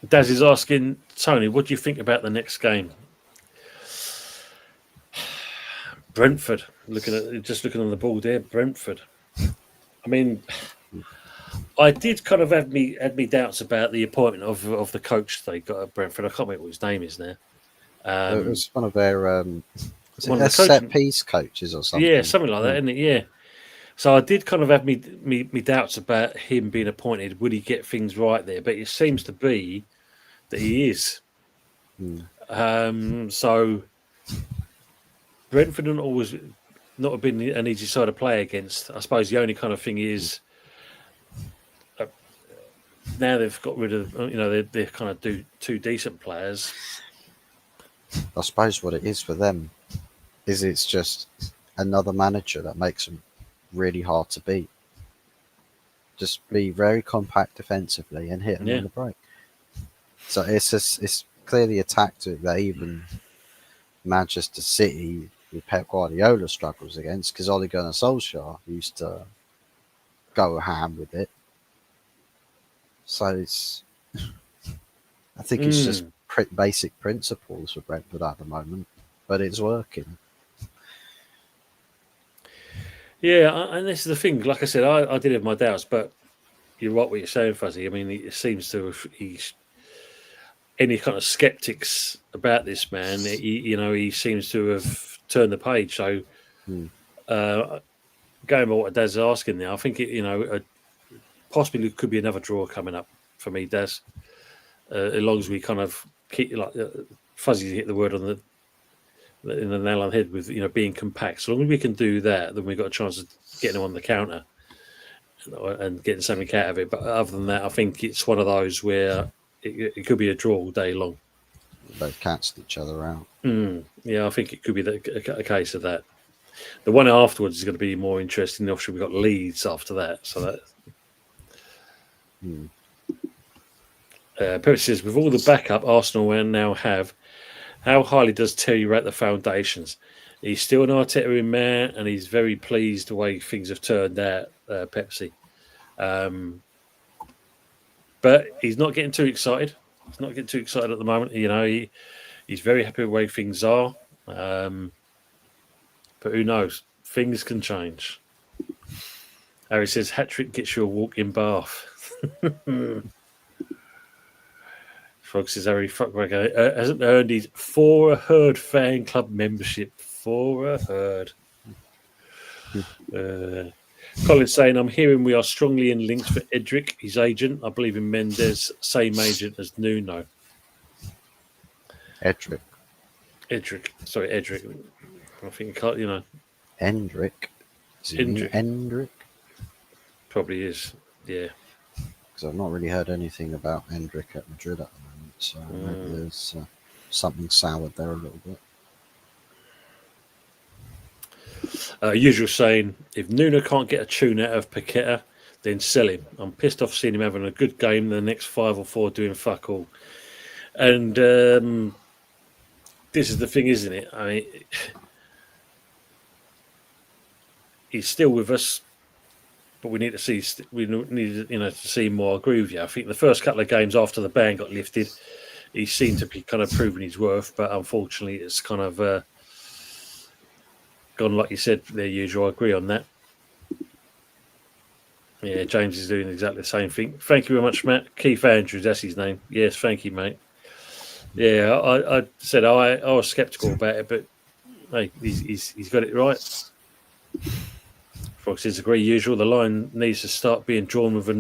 Daz is asking, Tony, what do you think about the next game? Brentford. Looking on the ball there, Brentford. I mean, I did kind of have me doubts about the appointment of the coach they got at Brentford. I can't remember what his name is now. It was one of their set piece coaches or something. Yeah, something like that, isn't it? Yeah. So I did kind of have me doubts about him being appointed. Would he get things right there? But it seems to be that he is. So Brentford have always not been an easy side to play against. I suppose the only kind of thing is now they've got rid of, they're kind of two decent players. I suppose what it is for them is it's just another manager that makes them really hard to beat. Just be very compact defensively and hit them on the break. So it's clearly a tactic that even Manchester City with Pep Guardiola struggles against, because Ole Gunnar Solskjaer used to go ham with it. So I think it's just basic principles for Brentford at the moment, but it's working. Yeah, and this is the thing. Like I said, I did have my doubts, but you're right what you're saying, Fuzzy. I mean, it seems to he's any kind of skeptics about this man. He seems to have turned the page. So, going by what Daz is asking now, I think possibly could be another draw coming up for me, Daz. As long as we kind of keep Fuzzy hit the word on in the nail on the head with being compact. So long as we can do that, then we've got a chance of getting them on the counter and getting something out of it. But other than that, I think it's one of those where it could be a draw all day long. both cancelled each other out. Yeah, I think it could be a case of that. The one afterwards is going to be more interesting. Obviously, we've got Leeds after that. So that. Perry says, with all the backup Arsenal will now have, how highly does Terry rate the foundations? He's still an Arteta in man, and he's very pleased the way things have turned out, Pepsi. But he's not getting too excited. He's not getting too excited at the moment. You know, he's very happy with the way things are. But who knows? Things can change. Harry says, hat-trick gets you a walk-in bath. Frog says, Harry, hasn't earned his For a Herd fan club membership. For a Herd. Colin's saying, I'm hearing we are strongly in links for Edric, his agent. I believe in Mendes, same agent as Nuno. Edric. Sorry, Edric. I think, you know. Hendrick. Hendrick? Probably is, yeah. Because I've not really heard anything about Hendrick at Madrid at the moment. So maybe there's something soured there a little bit. Usual saying, if Nuno can't get a tune out of Paqueta, then sell him. I'm pissed off seeing him having a good game, the next 5 or 4 doing fuck all. And this is the thing, isn't it? I mean, he's still with us, but we need to see. We need, to see more. I agree with you. I think the first couple of games after the ban got lifted, he seemed to be kind of proving his worth, but unfortunately, it's kind of gone like you said. Their usual. I agree on that. Yeah, James is doing exactly the same thing. Thank you very much, Matt. Keith Andrews, that's his name. Yes, thank you, mate. Yeah, I said I was sceptical about it, but hey, he's got it right. Fox says, agree. Usual. The line needs to start being drawn with a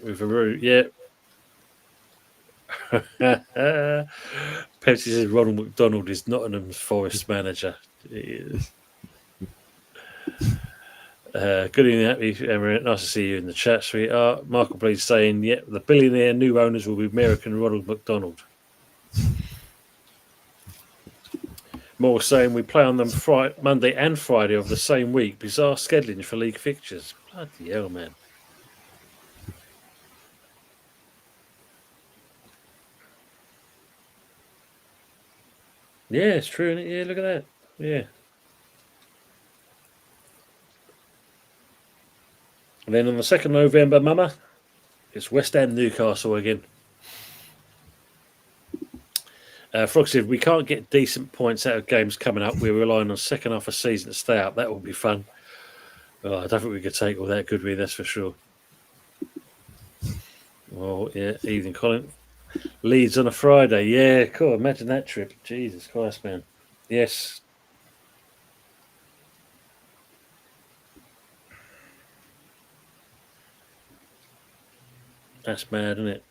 route. Yeah. Pepsi says Ronald McDonald is Nottingham's Forest manager. He is. Good evening, happy Emirate. Nice to see you in the chat, sweetheart. Michael Bleed saying, the billionaire new owners will be American Ronald McDonald. More saying we play on them Monday and Friday of the same week. Bizarre scheduling for league fixtures. Bloody hell, man. Yeah, it's true, isn't it? Yeah, look at that. Yeah. And then on the 2nd of November, Mama, it's West Ham Newcastle again. Frog said, we can't get decent points out of games coming up. We're relying on second half of season to stay up. That will be fun. Oh, I don't think we could take all that, could we? That's for sure. Well, yeah, evening, Colin. Leeds on a Friday. Yeah, cool. Imagine that trip. Jesus Christ, man. Yes. That's mad, isn't it?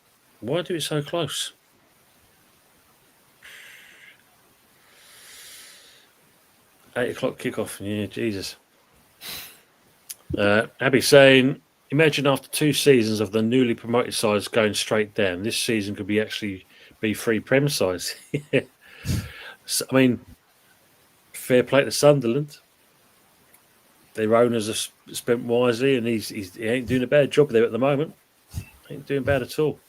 Why do it so close? $8 kickoff. Yeah, Jesus. Abby saying, imagine after 2 seasons of the newly promoted sides going straight down, this season could be 3 Prem sides. Yeah. So, I mean, fair play to Sunderland. Their owners have spent wisely, and he ain't doing a bad job there at the moment. Ain't doing bad at all.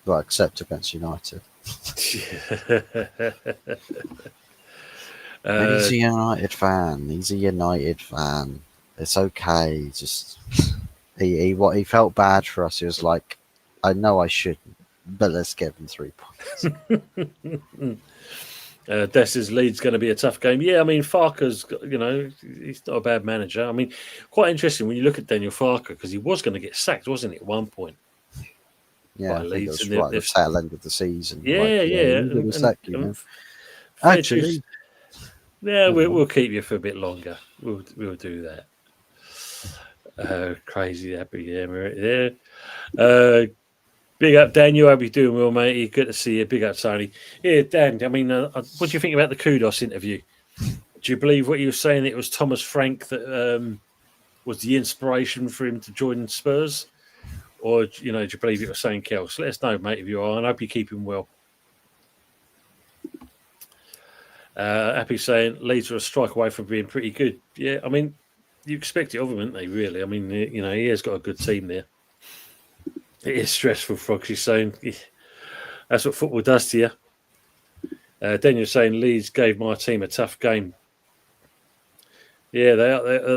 Well, except against United. He's a United fan. It's okay. Just he felt bad for us. He was like, I know I shouldn't, but let's give him 3 points. Dessa's Leeds going to be a tough game. Yeah, I mean, Farker's, he's not a bad manager. I mean, quite interesting when you look at Daniel Farker, because he was going to get sacked, wasn't he, at one point? Yeah, I think it was right at the tail end of the season. Actually, yeah, we'll keep you for a bit longer. We'll do that. Crazy happy Emirate there. Big up, Dan. You hope you're doing well, mate. Good to see you. Big up, Tony. Yeah, Dan, I mean, what do you think about the Kudos interview? Do you believe what he was saying? It was Thomas Frank that was the inspiration for him to join Spurs? or do you believe it was something else? Let us know, mate, if you are, and I hope you're keeping well. Happy saying Leeds are a strike away from being pretty good. Yeah, I mean, you expect it of him, aren't they? Really, I mean, he has got a good team there. It is stressful, Frogs. He's saying that's what football does to you. Daniel's saying Leeds gave my team a tough game. Yeah,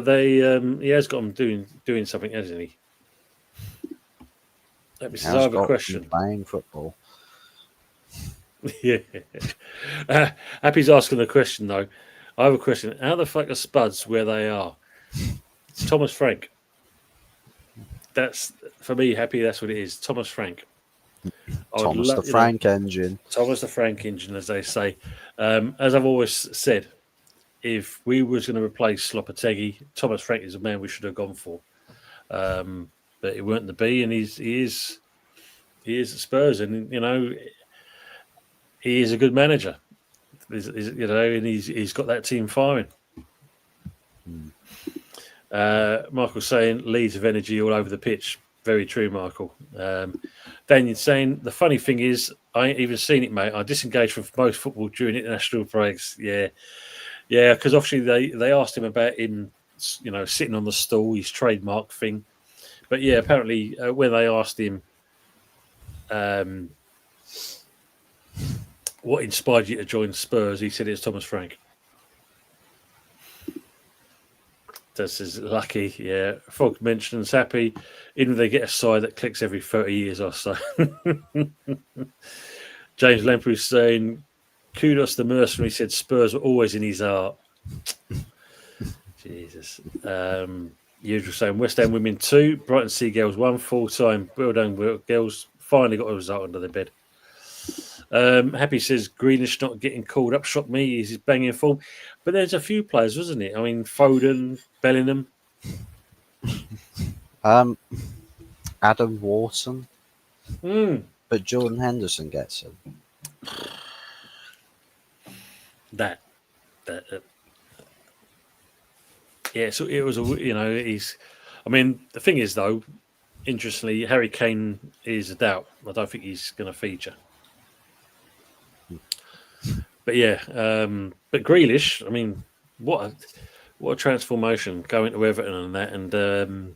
he has got them doing something, hasn't he? Let me see. I have a question. Playing football. Yeah. Happy's asking a question though. I have a question. How the fuck are Spuds where they are? It's Thomas Frank. That's for me, Happy. That's what it is. Thomas Frank. Thomas the Frank engine. Thomas the Frank engine, as they say. As I've always said, if we was going to replace Lopetegui, Thomas Frank is the man we should have gone for. But it weren't to be, and he is at Spurs, and he is a good manager. And he's got that team firing. Michael's saying Leeds of energy all over the pitch. Very true, Michael. Daniel's saying the funny thing is I ain't even seen it, mate. I disengaged from most football during international breaks. Yeah, because obviously they asked him about him, sitting on the stool, his trademark thing. But yeah, apparently when they asked him what inspired you to join Spurs, he said it's Thomas Frank. That's his lucky. Yeah, Frog mentions Happy. Even if they get a side that clicks every 30 years or so. James Lamprey's saying, kudos to Mercenary, said Spurs were always in his heart. Jesus. Usual saying West Ham women 2, Brighton Seagulls 1, full-time. Well done, girls. Finally got a result under the bed. Happy says Greenish not getting called up shocked me. He's banging form. But there's a few players, wasn't it? I mean, Foden, Bellingham. Adam Wharton. But Jordan Henderson gets him. Yeah, so it was he's. I mean, the thing is though, interestingly, Harry Kane is a doubt. I don't think he's going to feature. But yeah, but Grealish, I mean, what a transformation going to Everton and that, and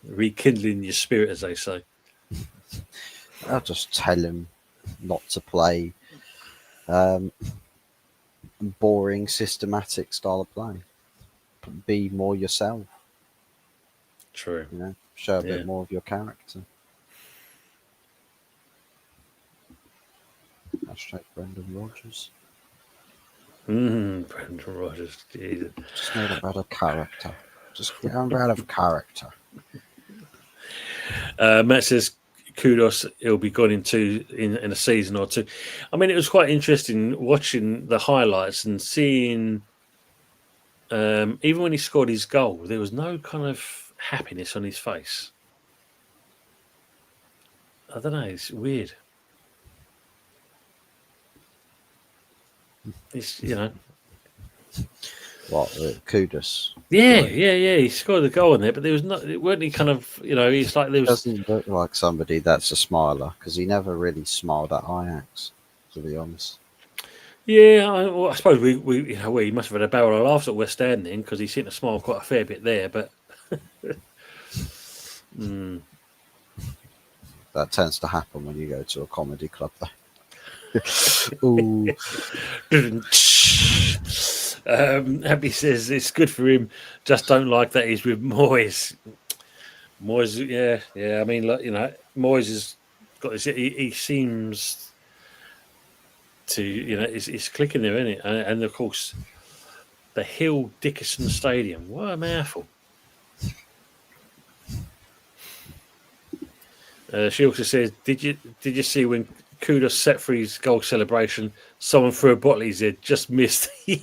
rekindling your spirit, as they say. I'll just tell him not to play boring, systematic style of play. Be more yourself. True. Show a bit more of your character. Hashtag Brendan Rodgers. Brendan Rodgers. Jesus. Just need a better character. Just get on out of character. Matt says, kudos, he'll be gone in a season or two. I mean, it was quite interesting watching the highlights and seeing, even when he scored his goal, there was no kind of happiness on his face. I don't know, it's weird. It's, What, Kudus? Yeah. He scored a goal in there, but there was not. It weren't he kind of, he's like there was. Doesn't look like somebody that's a smiler because he never really smiled at Ajax, to be honest. Yeah, I suppose we must have had a barrel of laughs at West Ham then because he seemed to smile quite a fair bit there, but. That tends to happen when you go to a comedy club, though. Ooh. Happy says it's good for him. Just don't like that he's with Moyes. Moyes, yeah. I mean, look, Moyes has got this. He seems to, it's clicking there, isn't it? And of course, the Hill Dickinson Stadium. What a mouthful. She also says, "Did you see when Kudos set for his goal celebration? Someone threw a bottle at his head, just missed." That's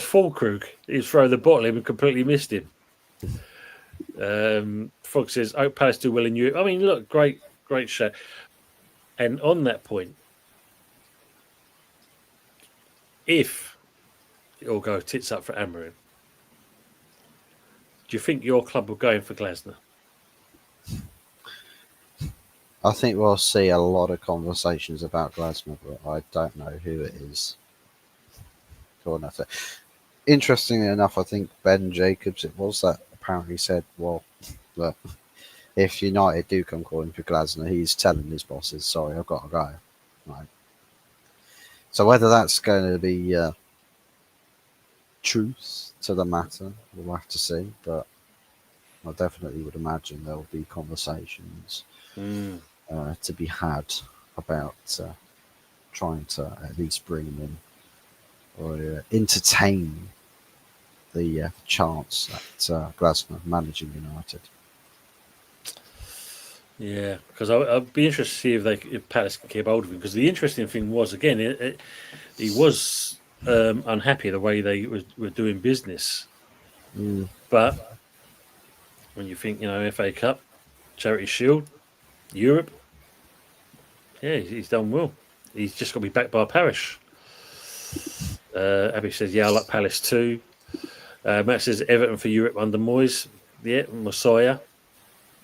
Fulkrug. He's thrown the bottle in and completely missed him. Frog says, "Oak Palace do well in Europe." I mean, look, great shot. And on that point, if it all go tits up for Amarin, you think your club will go in for Glasner? I think we'll see a lot of conversations about Glasner, but I don't know who it is. Interestingly enough, I think Ben Jacobs, it was, that apparently said, well, look, if United do come calling for Glasner, he's telling his bosses, sorry, I've got to go. Right. So whether that's going to be truth to the matter, we'll have to see. But I definitely would imagine there'll be conversations to be had about trying to at least bring him in or entertain the chance at Glasner managing United. Yeah, because I'd be interested to see if Palace can keep hold of him. Because the interesting thing was, again, he was unhappy the way they were doing business. But when you think, FA Cup, Charity Shield, Europe, yeah, he's done well. He's just got to be backed by a parish. Abby says, yeah, I like Palace too. Matt says Everton for Europe under Moyes. Yeah, Messiah.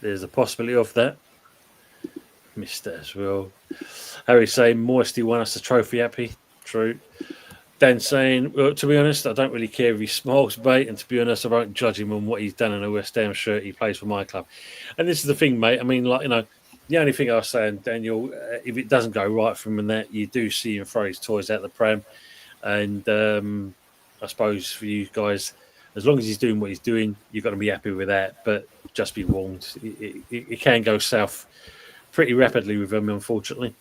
There's a possibility of that. Missed that as well. Harry saying Moisty won us the trophy, Happy. True. Dan saying, well, to be honest, I don't really care if he smiles, mate, and to be honest, I won't judge him on what he's done in a West Ham shirt. He plays for my club. And this is the thing, mate. I mean, the only thing I was saying, Daniel, if it doesn't go right for him and that, you do see him throw his toys out the pram. And I suppose for you guys, as long as he's doing what he's doing, you've got to be happy with that. But just be warned, it can go south pretty rapidly with him, unfortunately.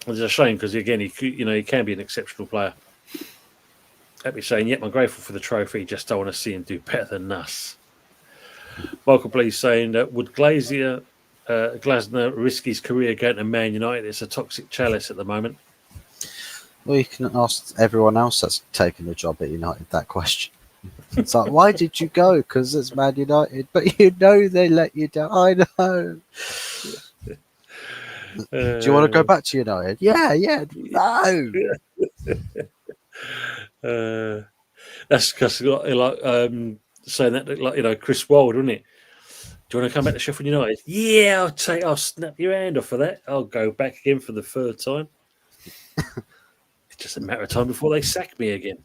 It's a shame because, again, he can be an exceptional player. Happy saying, yep, I'm grateful for the trophy. Just don't want to see him do better than us. Michael, please saying that would Glasner risk his career going to Man United? It's a toxic chalice at the moment. Well, you can ask everyone else that's taken a job at United that question. It's like, why did you go? Because it's Man United. But they let you down. I know. Do you want to go back to United? Yeah. No. That's because saying that, Chris Wilde, isn't it? Do you want to come back to Sheffield United? Yeah, I'll snap your hand off for that. I'll go back again for the third time. It's just a matter of time before they sack me again.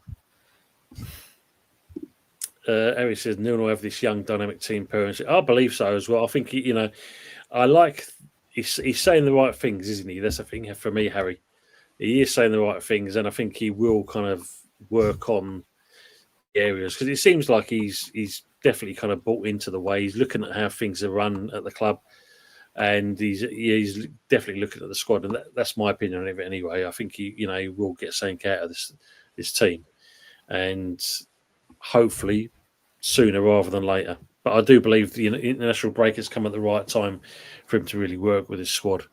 Harry says, Neil will have this young dynamic team parents. I believe so as well. I think, I like, he's saying the right things, isn't he? That's the thing for me, Harry. He is saying the right things, and I think he will kind of work on areas because it seems like he's definitely kind of bought into the way. He's looking at how things are run at the club, and he's definitely looking at the squad, and that's my opinion on it anyway. I think he will get something out of this team, and hopefully sooner rather than later. But I do believe the international break has come at the right time for him to really work with his squad.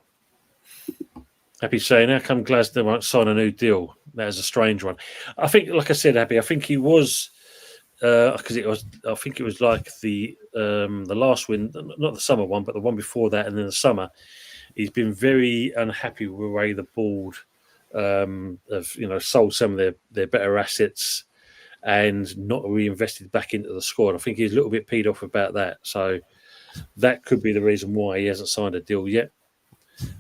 Happy saying, how come Glasner won't sign a new deal? That is a strange one. I think, like I said, Happy, I think he was because I think it was like the last win, not the summer one, but the one before that, and then the summer. He's been very unhappy with the way the board have sold some of their better assets and not reinvested back into the squad. I think he's a little bit peed off about that. So that could be the reason why he hasn't signed a deal yet.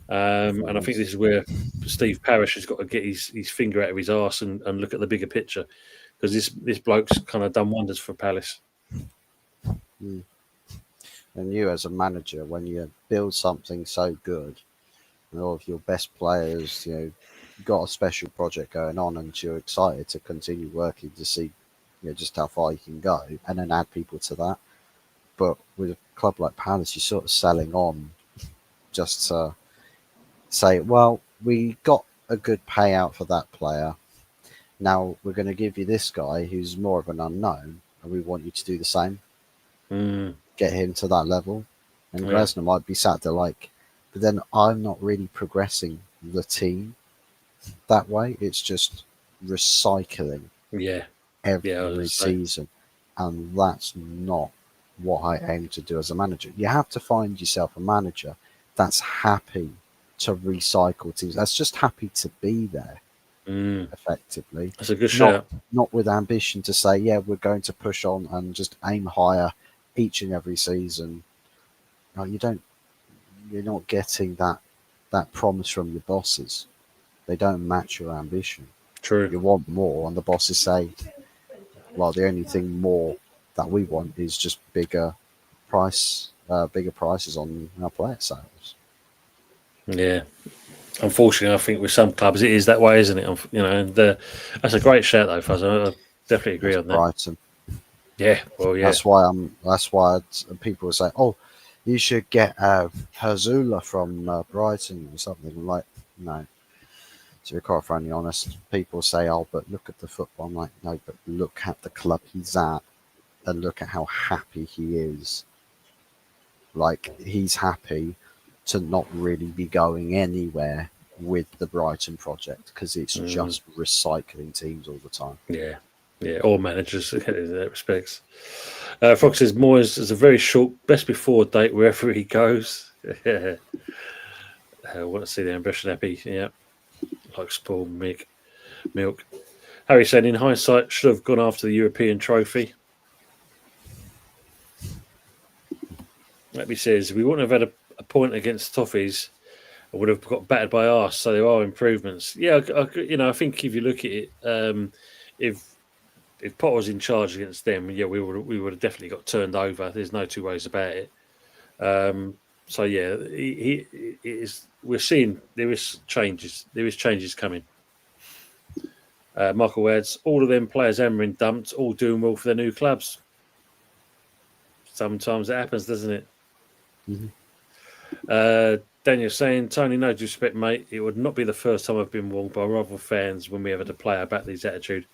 And I think this is where Steve Parish has got to get his finger out of his arse and look at the bigger picture, because this bloke's kind of done wonders for Palace. And you as a manager, when you build something so good and all of your best players, got a special project going on and you're excited to continue working to see just how far you can go and then add people to that. But with a club like Palace, you're sort of selling on just to say, well, we got a good payout for that player. Now we're going to give you this guy who's more of an unknown, and we want you to do the same. Get him to that level. And Glasner might be sat there like, but then I'm not really progressing the team that way. It's just recycling every season. And that's not what I aim to do as a manager. You have to find yourself a manager that's happy to recycle teams. That's just happy to be there, effectively. That's a good shout. Not with ambition to say, yeah, we're going to push on and just aim higher each and every season, you're not getting that promise from your bosses. They don't match your ambition. True. You want more, and the bosses say, well, the only thing more that we want is just bigger prices on our player sales. Yeah. Unfortunately, I think with some clubs it is that way, isn't it? And that's a great shout, though, Fuzz. I definitely agree on that. Brighton. Yeah, well, yeah. That's why people will say, "Oh, you should get Herzula from Brighton or something." I'm like, no. To be quite frankly honest, people say, "Oh, but look at the football." I'm like, no, but look at the club he's at, and look at how happy he is. Like, he's happy to not really be going anywhere with the Brighton project because it's just recycling teams all the time. Yeah. Yeah, all managers in that respects. Fox says Moyes is a very short best before date wherever he goes. I want to see the ambition happy. Yeah, like spoiled milk. Harry said, in hindsight, should have gone after the European trophy. Happy says, we wouldn't have had a point against Toffees. I would have got battered by arse. So there are improvements. Yeah, I think if you look at it, if Potter was in charge against them, yeah, we would have definitely got turned over. There's no two ways about it. So yeah, he is. We're seeing there is changes. There is changes coming. Michael adds, all of them players hammering dumped, all doing well for their new clubs. Sometimes it happens, doesn't it? Mm-hmm. Daniel saying, Tony, no disrespect, mate. It would not be the first time I've been wronged by rival fans when we have had a player about his attitude.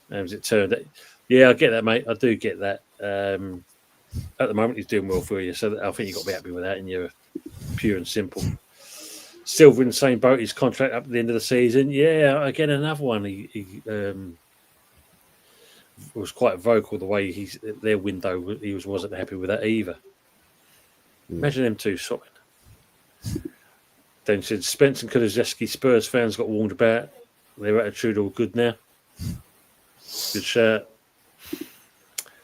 As it turned out, yeah, I get that, mate. I do get that. At the moment, he's doing well for you, so I think you've got to be happy with that, and you're pure and simple. Silver in the same boat, his contract up at the end of the season. Yeah, again, another one. He was quite vocal the way their window, he wasn't happy with that either. Imagine them two swapping. Then said Spence and Kulusevski, Spurs fans got warned about their attitude all good now. Good shout.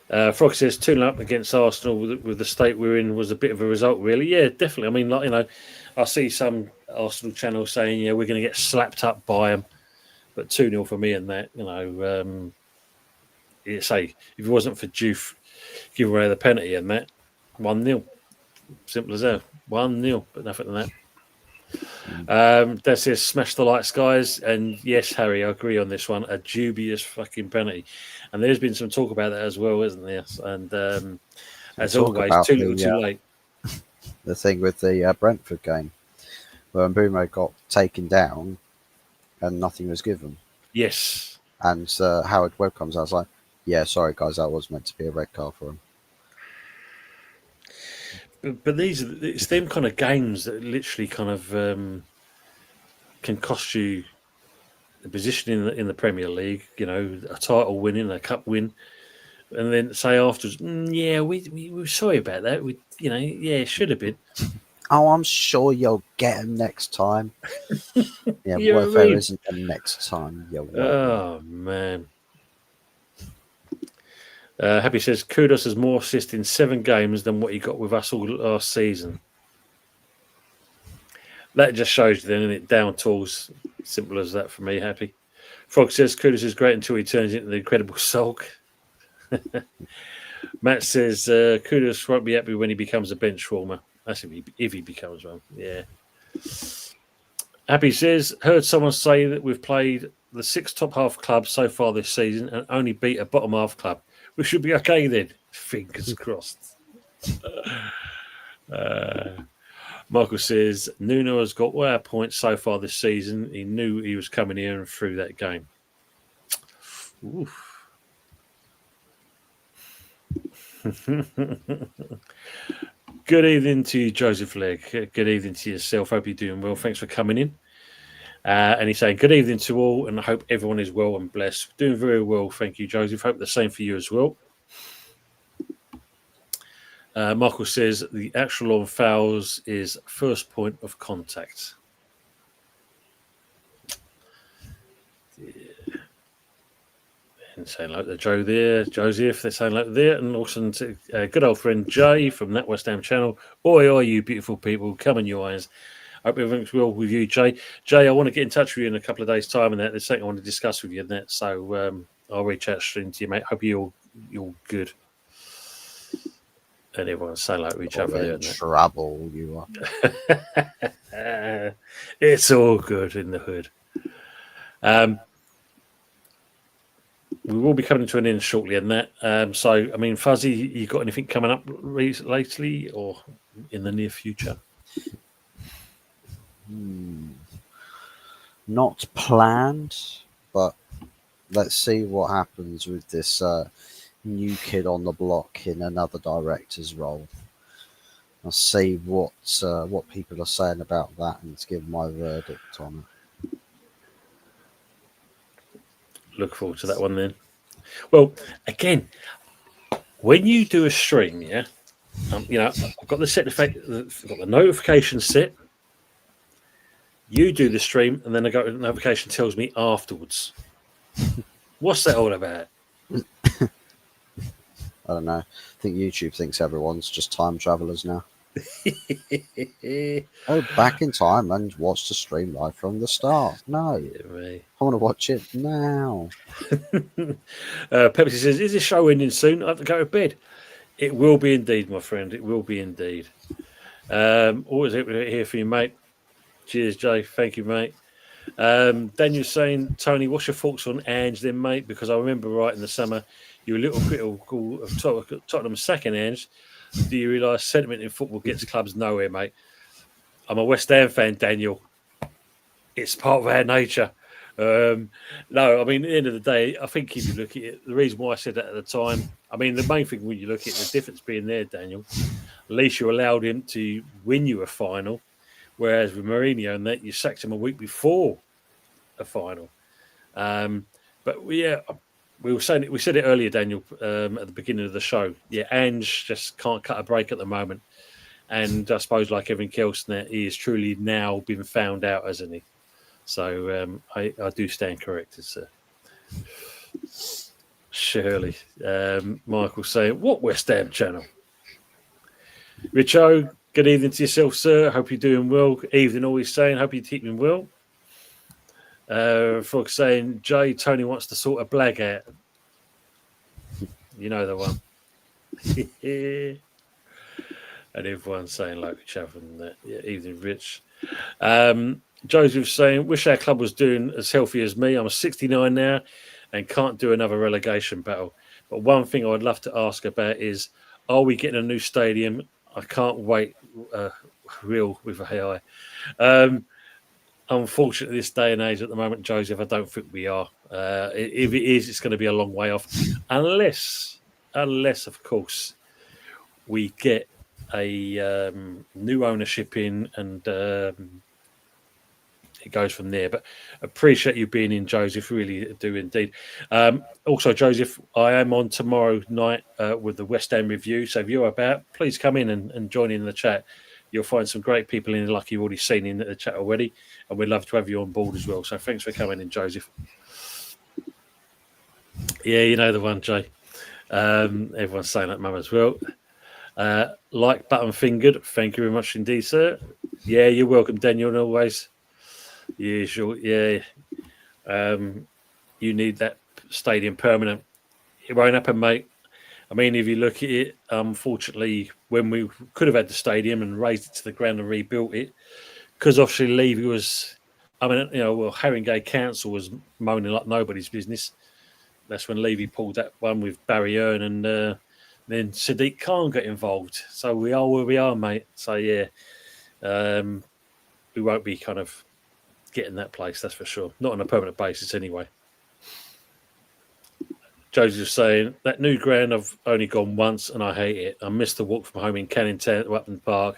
Frog says 2-0 up against Arsenal with the state we're in was a bit of a result, really. Yeah, definitely. I mean, I see some Arsenal channels saying, yeah, we're going to get slapped up by them, but 2-0 for me and that, say if it wasn't for Juve giving away the penalty and that, 1-0. Simple as that. 1-0, but nothing than that. That says smash the lights, guys. And yes, Harry, I agree on this one. A dubious fucking penalty. And there's been some talk about that as well, isn't there? And as always, too little, too late. The thing with the Brentford game, where Mbeumo got taken down and nothing was given. Yes. And Howard Webb comes out, I was like, yeah, sorry, guys, that was meant to be a red card for him. But it's them kind of games that literally kind of can cost you the position in the Premier League, a title winning, a cup win, and then say afterwards, yeah, we were sorry about that. Yeah, it should have been. Oh, I'm sure you'll get him next time. Yeah, what if there isn't a next time? Oh, man. Happy says, Kudos has more assists in 7 games than what he got with us all last season. That just shows you then, isn't it? Down tools. Simple as that for me, Happy. Frog says, Kudos is great until he turns into the incredible sulk. Matt says, Kudos won't be happy when he becomes a bench warmer. That's if he becomes one. Yeah. Happy says, heard someone say that we've played the 6 top half clubs so far this season and only beat a bottom half club. We should be okay then. Fingers crossed. Michael says, Nuno has got all our points so far this season. He knew he was coming here and through that game. Oof. Good evening to you, Joseph Legg. Good evening to yourself. Hope you're doing well. Thanks for coming in. And he's saying, good evening to all, and I hope everyone is well and blessed. Doing very well, thank you, Joseph. Hope the same for you as well. Michael says, the actual on fouls is first point of contact. Yeah. And saying like the Joe there, Joseph, they're saying like there, and also to good old friend Jay from that West Ham channel. Oi, you beautiful people, come on, you eyes. Hope everything's well with you, Jay. Jay, I want to get in touch with you in a couple of days' time, and that there's something I want to discuss with you, and that. So I'll reach out soon to you, mate. Hope you're good. And everyone's saying like with each other there. In trouble, you are. It's all good in the hood. We will be coming to an end shortly on that. So, I mean, Fuzzy, you got anything coming up lately or in the near future? Not planned, but let's see what happens with this new kid on the block in another director's role. I'll see what people are saying about that and to give my verdict on it. Look forward to that one then. Well, again, when you do a stream, yeah, you know, I've got the set effect, I've got the notification set. You do the stream, and then the notification tells me afterwards. What's that all about? I don't know. I think YouTube thinks everyone's just time travelers now. Oh, back in time and watch the stream live from the start. No, I want to watch it now. Pepsi says, "Is this show ending soon? I have to go to bed." It will be indeed, my friend. It will be indeed. Always here for you, mate. Cheers, Jay. Thank you, mate. Daniel's saying, Tony, what's your thoughts on Ange then, mate? Because I remember right in the summer, you were a little critical of Tottenham's second Ange. Do you realise sentiment in football gets clubs nowhere, mate? I'm a West Ham fan, Daniel. It's part of our nature. No, I mean, at the end of the day, I think if you look at it, the reason why I said that at the time, I mean, the main thing when you look at it, the difference being there, Daniel, at least you allowed him to win you a final, whereas with Mourinho and that, you sacked him a week before a final. But yeah, we said it earlier, Daniel, at the beginning of the show. Yeah, Ange just can't cut a break at the moment. And I suppose, like everything else, he has truly now been found out, hasn't he? So I do stand corrected, sir. Shirley. Michael saying, what West Ham channel? Richo, good evening to yourself, sir. Hope you're doing well. Evening, always saying, hope you're keeping well. Frog saying, Jay, Tony wants to sort a blag out. You know the one. And everyone's saying like each other and that. Yeah, evening, Rich. Joseph saying, wish our club was doing as healthy as me. I'm 69 now and can't do another relegation battle. But one thing I'd love to ask about is, are we getting a new stadium? I can't wait. Real with a AI. Unfortunately, this day and age at the moment, Joseph, I don't think we are. If it is, it's going to be a long way off. Unless of course, we get a new ownership in and it goes from there. But appreciate you being in, Joseph. Really do indeed. Also, Joseph, I am on tomorrow night with the West Ham review. So if you're about, please come in and join in the chat. You'll find some great people in, like you've already seen in the chat already. And we'd love to have you on board as well. So thanks for coming in, Joseph. Yeah, you know the one, Jay. Everyone's saying that, Mum, as well. Like button fingered. Thank you very much indeed, sir. Yeah, you're welcome, Daniel, and always. Yeah, sure. Yeah. You need that stadium permanent. It won't happen, mate. I mean, if you look at it, unfortunately, when we could have had the stadium and raised it to the ground and rebuilt it, because obviously Levy was, Haringey Council was moaning like nobody's business. That's when Levy pulled that one with Barry Earn and then Sadiq Khan got involved. So we are where we are, mate. So, yeah, we won't be kind of getting that place, that's for sure. Not on a permanent basis anyway. Joseph saying, that new ground I've only gone once and I hate it. I missed the walk from home in Canning Town to Upton Park.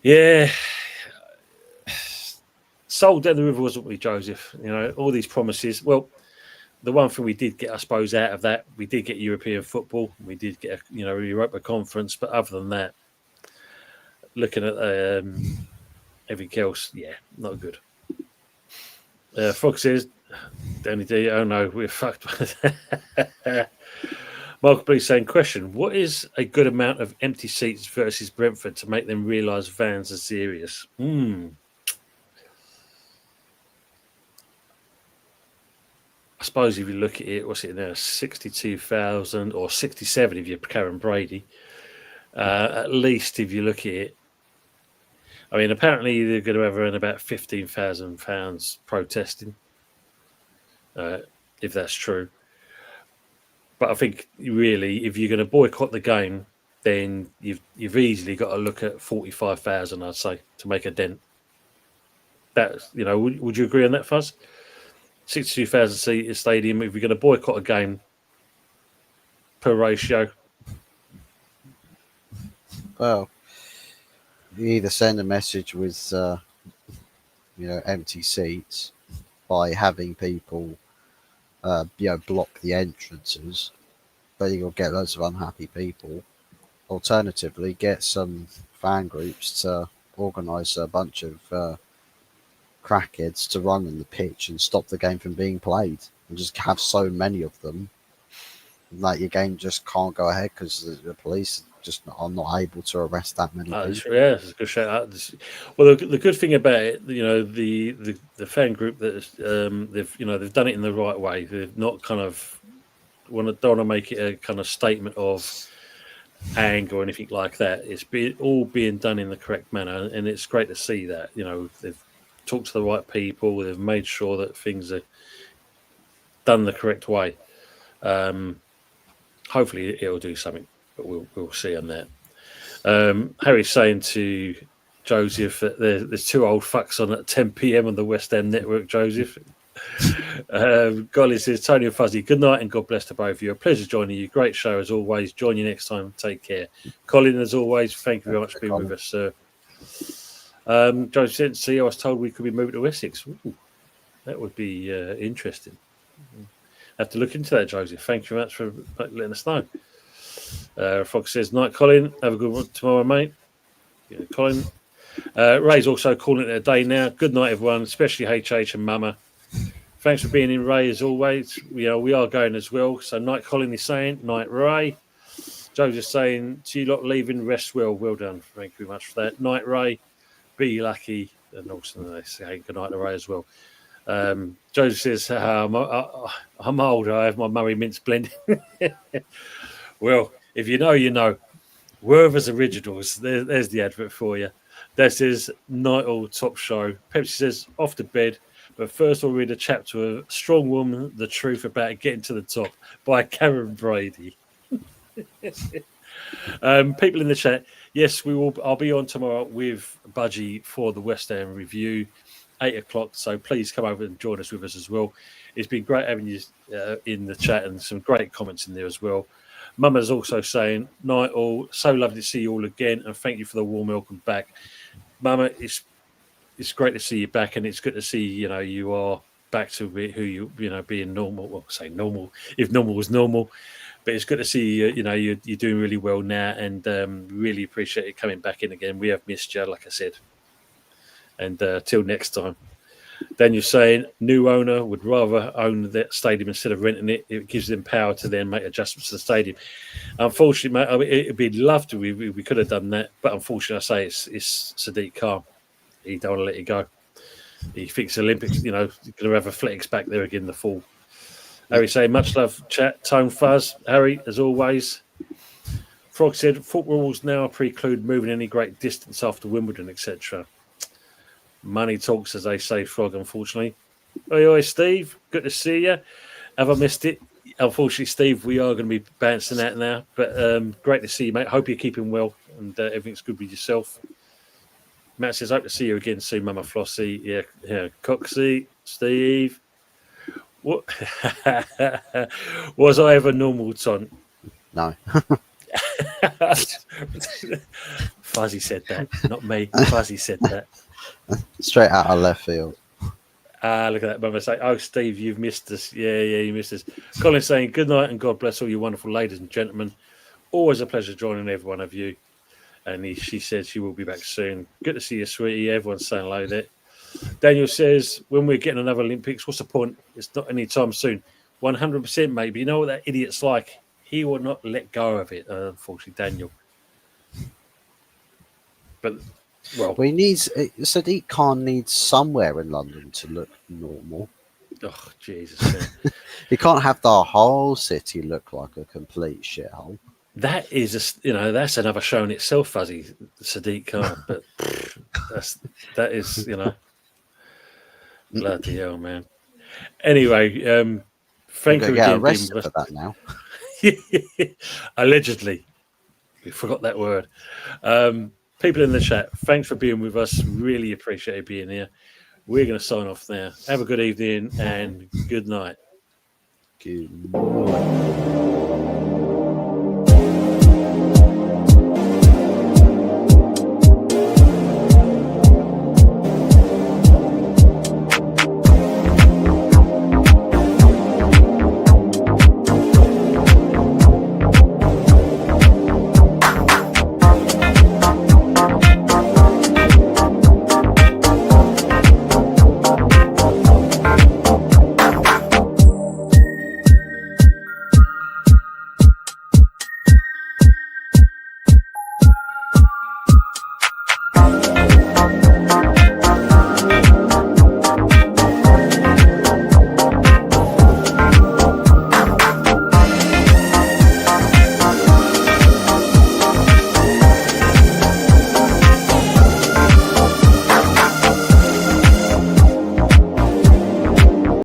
Yeah. Sold down the river, wasn't we, Joseph? You know, all these promises. Well, the one thing we did get, I suppose, out of that, we did get European football. We did get a Europa Conference. But other than that, looking at everything else, yeah, not good. Frog says, Danny D, oh no, we're fucked. Mark B saying, question, what is a good amount of empty seats versus Brentford to make them realise fans are serious? I suppose if you look at it, what's it now, 62,000 or 67 if you're Karen Brady. At least if you look at it, I mean, apparently they're going to have around about 15,000 fans protesting, if that's true. But I think really, if you're going to boycott the game, then you've easily got to look at 45,000, I'd say, to make a dent. That's, would you agree on that, Fuzz? 62,000 seat stadium. If you're going to boycott a game per ratio, Well, you either send a message with empty seats by having people block the entrances, but you'll get loads of unhappy people. Alternatively, get some fan groups to organise a bunch of crackheads to run on the pitch and stop the game from being played, and just have so many of them that your game just can't go ahead because the police just are not able to arrest that many people. Yeah, it's a good shout out. Well, the good thing about it, the fan group that they've done it in the right way. They've not kind of don't want to make it a kind of statement of anger or anything like that. It's all being done in the correct manner, and it's great to see that. They've talked to the right people. They've made sure that things are done the correct way. Hopefully, it'll do something, but we'll see on that. Harry's saying to Joseph that there's two old fucks on at 10 p.m. on the West End Network, Joseph. Golly says, Tony and Fuzzy, good night and God bless to both of you. A pleasure joining you. Great show as always. Join you next time. Take care. Colin, as always, thank you very much for being with us, sir. Joseph said, see, I was told we could be moving to Essex. Ooh, that would be interesting. Have to look into that, Joseph. Thank you very much for letting us know. Fox says, night, Colin. Have a good one tomorrow, mate. Yeah, Colin. Ray's also calling it a day now. Good night, everyone, especially HH and Mama. Thanks for being in, Ray, as always. We are going as well. So, night, Colin is saying. Night, Ray. Joseph's saying, to you lot leaving, rest well. Well done. Thank you very much for that. Night, Ray. Be lucky. And also, they say good night to Ray as well. Joseph says, I'm old. I have my Murray Mince blend. Well, if you know, you know. Werther's Originals. There's the advert for you. This is Night All Top Show. Pepsi says, off to bed. But first, we'll read a chapter of Strong Woman, The Truth About Getting to the Top by Karen Brady. People in the chat, yes, we will. I'll be on tomorrow with Budgie for the West Ham review, 8 o'clock. So please come over and join us with us as well. It's been great having you in the chat and some great comments in there as well. Mama's also saying, night all. So lovely to see you all again, and thank you for the warm welcome back. Mama, it's great to see you back, and it's good to see you are back to who you being normal. Well, say normal if normal was normal, but it's good to see you. You're doing really well now, and really appreciate you coming back in again. We have missed you, like I said, and till next time. Then you're saying new owner would rather own that stadium instead of renting it. It gives them power to then make adjustments to the stadium. Unfortunately, mate, it'd be loved to. We could have done that, but unfortunately, I say it's Sadiq Khan. He don't want to let it go. He thinks Olympics, going to have athletics back there again in the fall. Harry saying, much love, chat, Tone Fuzz. Harry, as always. Frog said, football rules now preclude moving any great distance after Wimbledon, etc. Money talks, as they say, Frog, unfortunately. Oi, Steve. Good to see you. Have I missed it? Unfortunately, Steve, we are going to be bouncing out now. But great to see you, mate. Hope you're keeping well and everything's good with yourself. Matt says, hope to see you again soon, Mama Flossie. Yeah, Coxie, Steve. What? Was I ever normal, Ton? No. Fuzzy said that, not me. Fuzzy said that. Straight out of left field. Look at that, Mama say, oh, Steve, you've missed us. Yeah, you missed us. Colin saying, good night and God bless all you wonderful ladies and gentlemen. Always a pleasure joining every one of you. And she said she will be back soon. Good to see you, sweetie. Everyone's saying hello there. Daniel says, when we're getting another Olympics, what's the point? It's not anytime soon. 100% maybe. You know what that idiot's like? He will not let go of it, unfortunately, Daniel. But, well, he needs Sadiq Khan needs somewhere in London to look normal. oh, Jesus. He can't have the whole city look like a complete shithole. That is, that's another show in itself, Fuzzy, Sadiq Khan. But that is, bloody hell, man. Anyway, thank you get again. arrested for that now. Allegedly. We forgot that word. People in the chat, thanks for being with us. Really appreciate you being here. We're going to sign off now. Have a good evening and good night. Good night.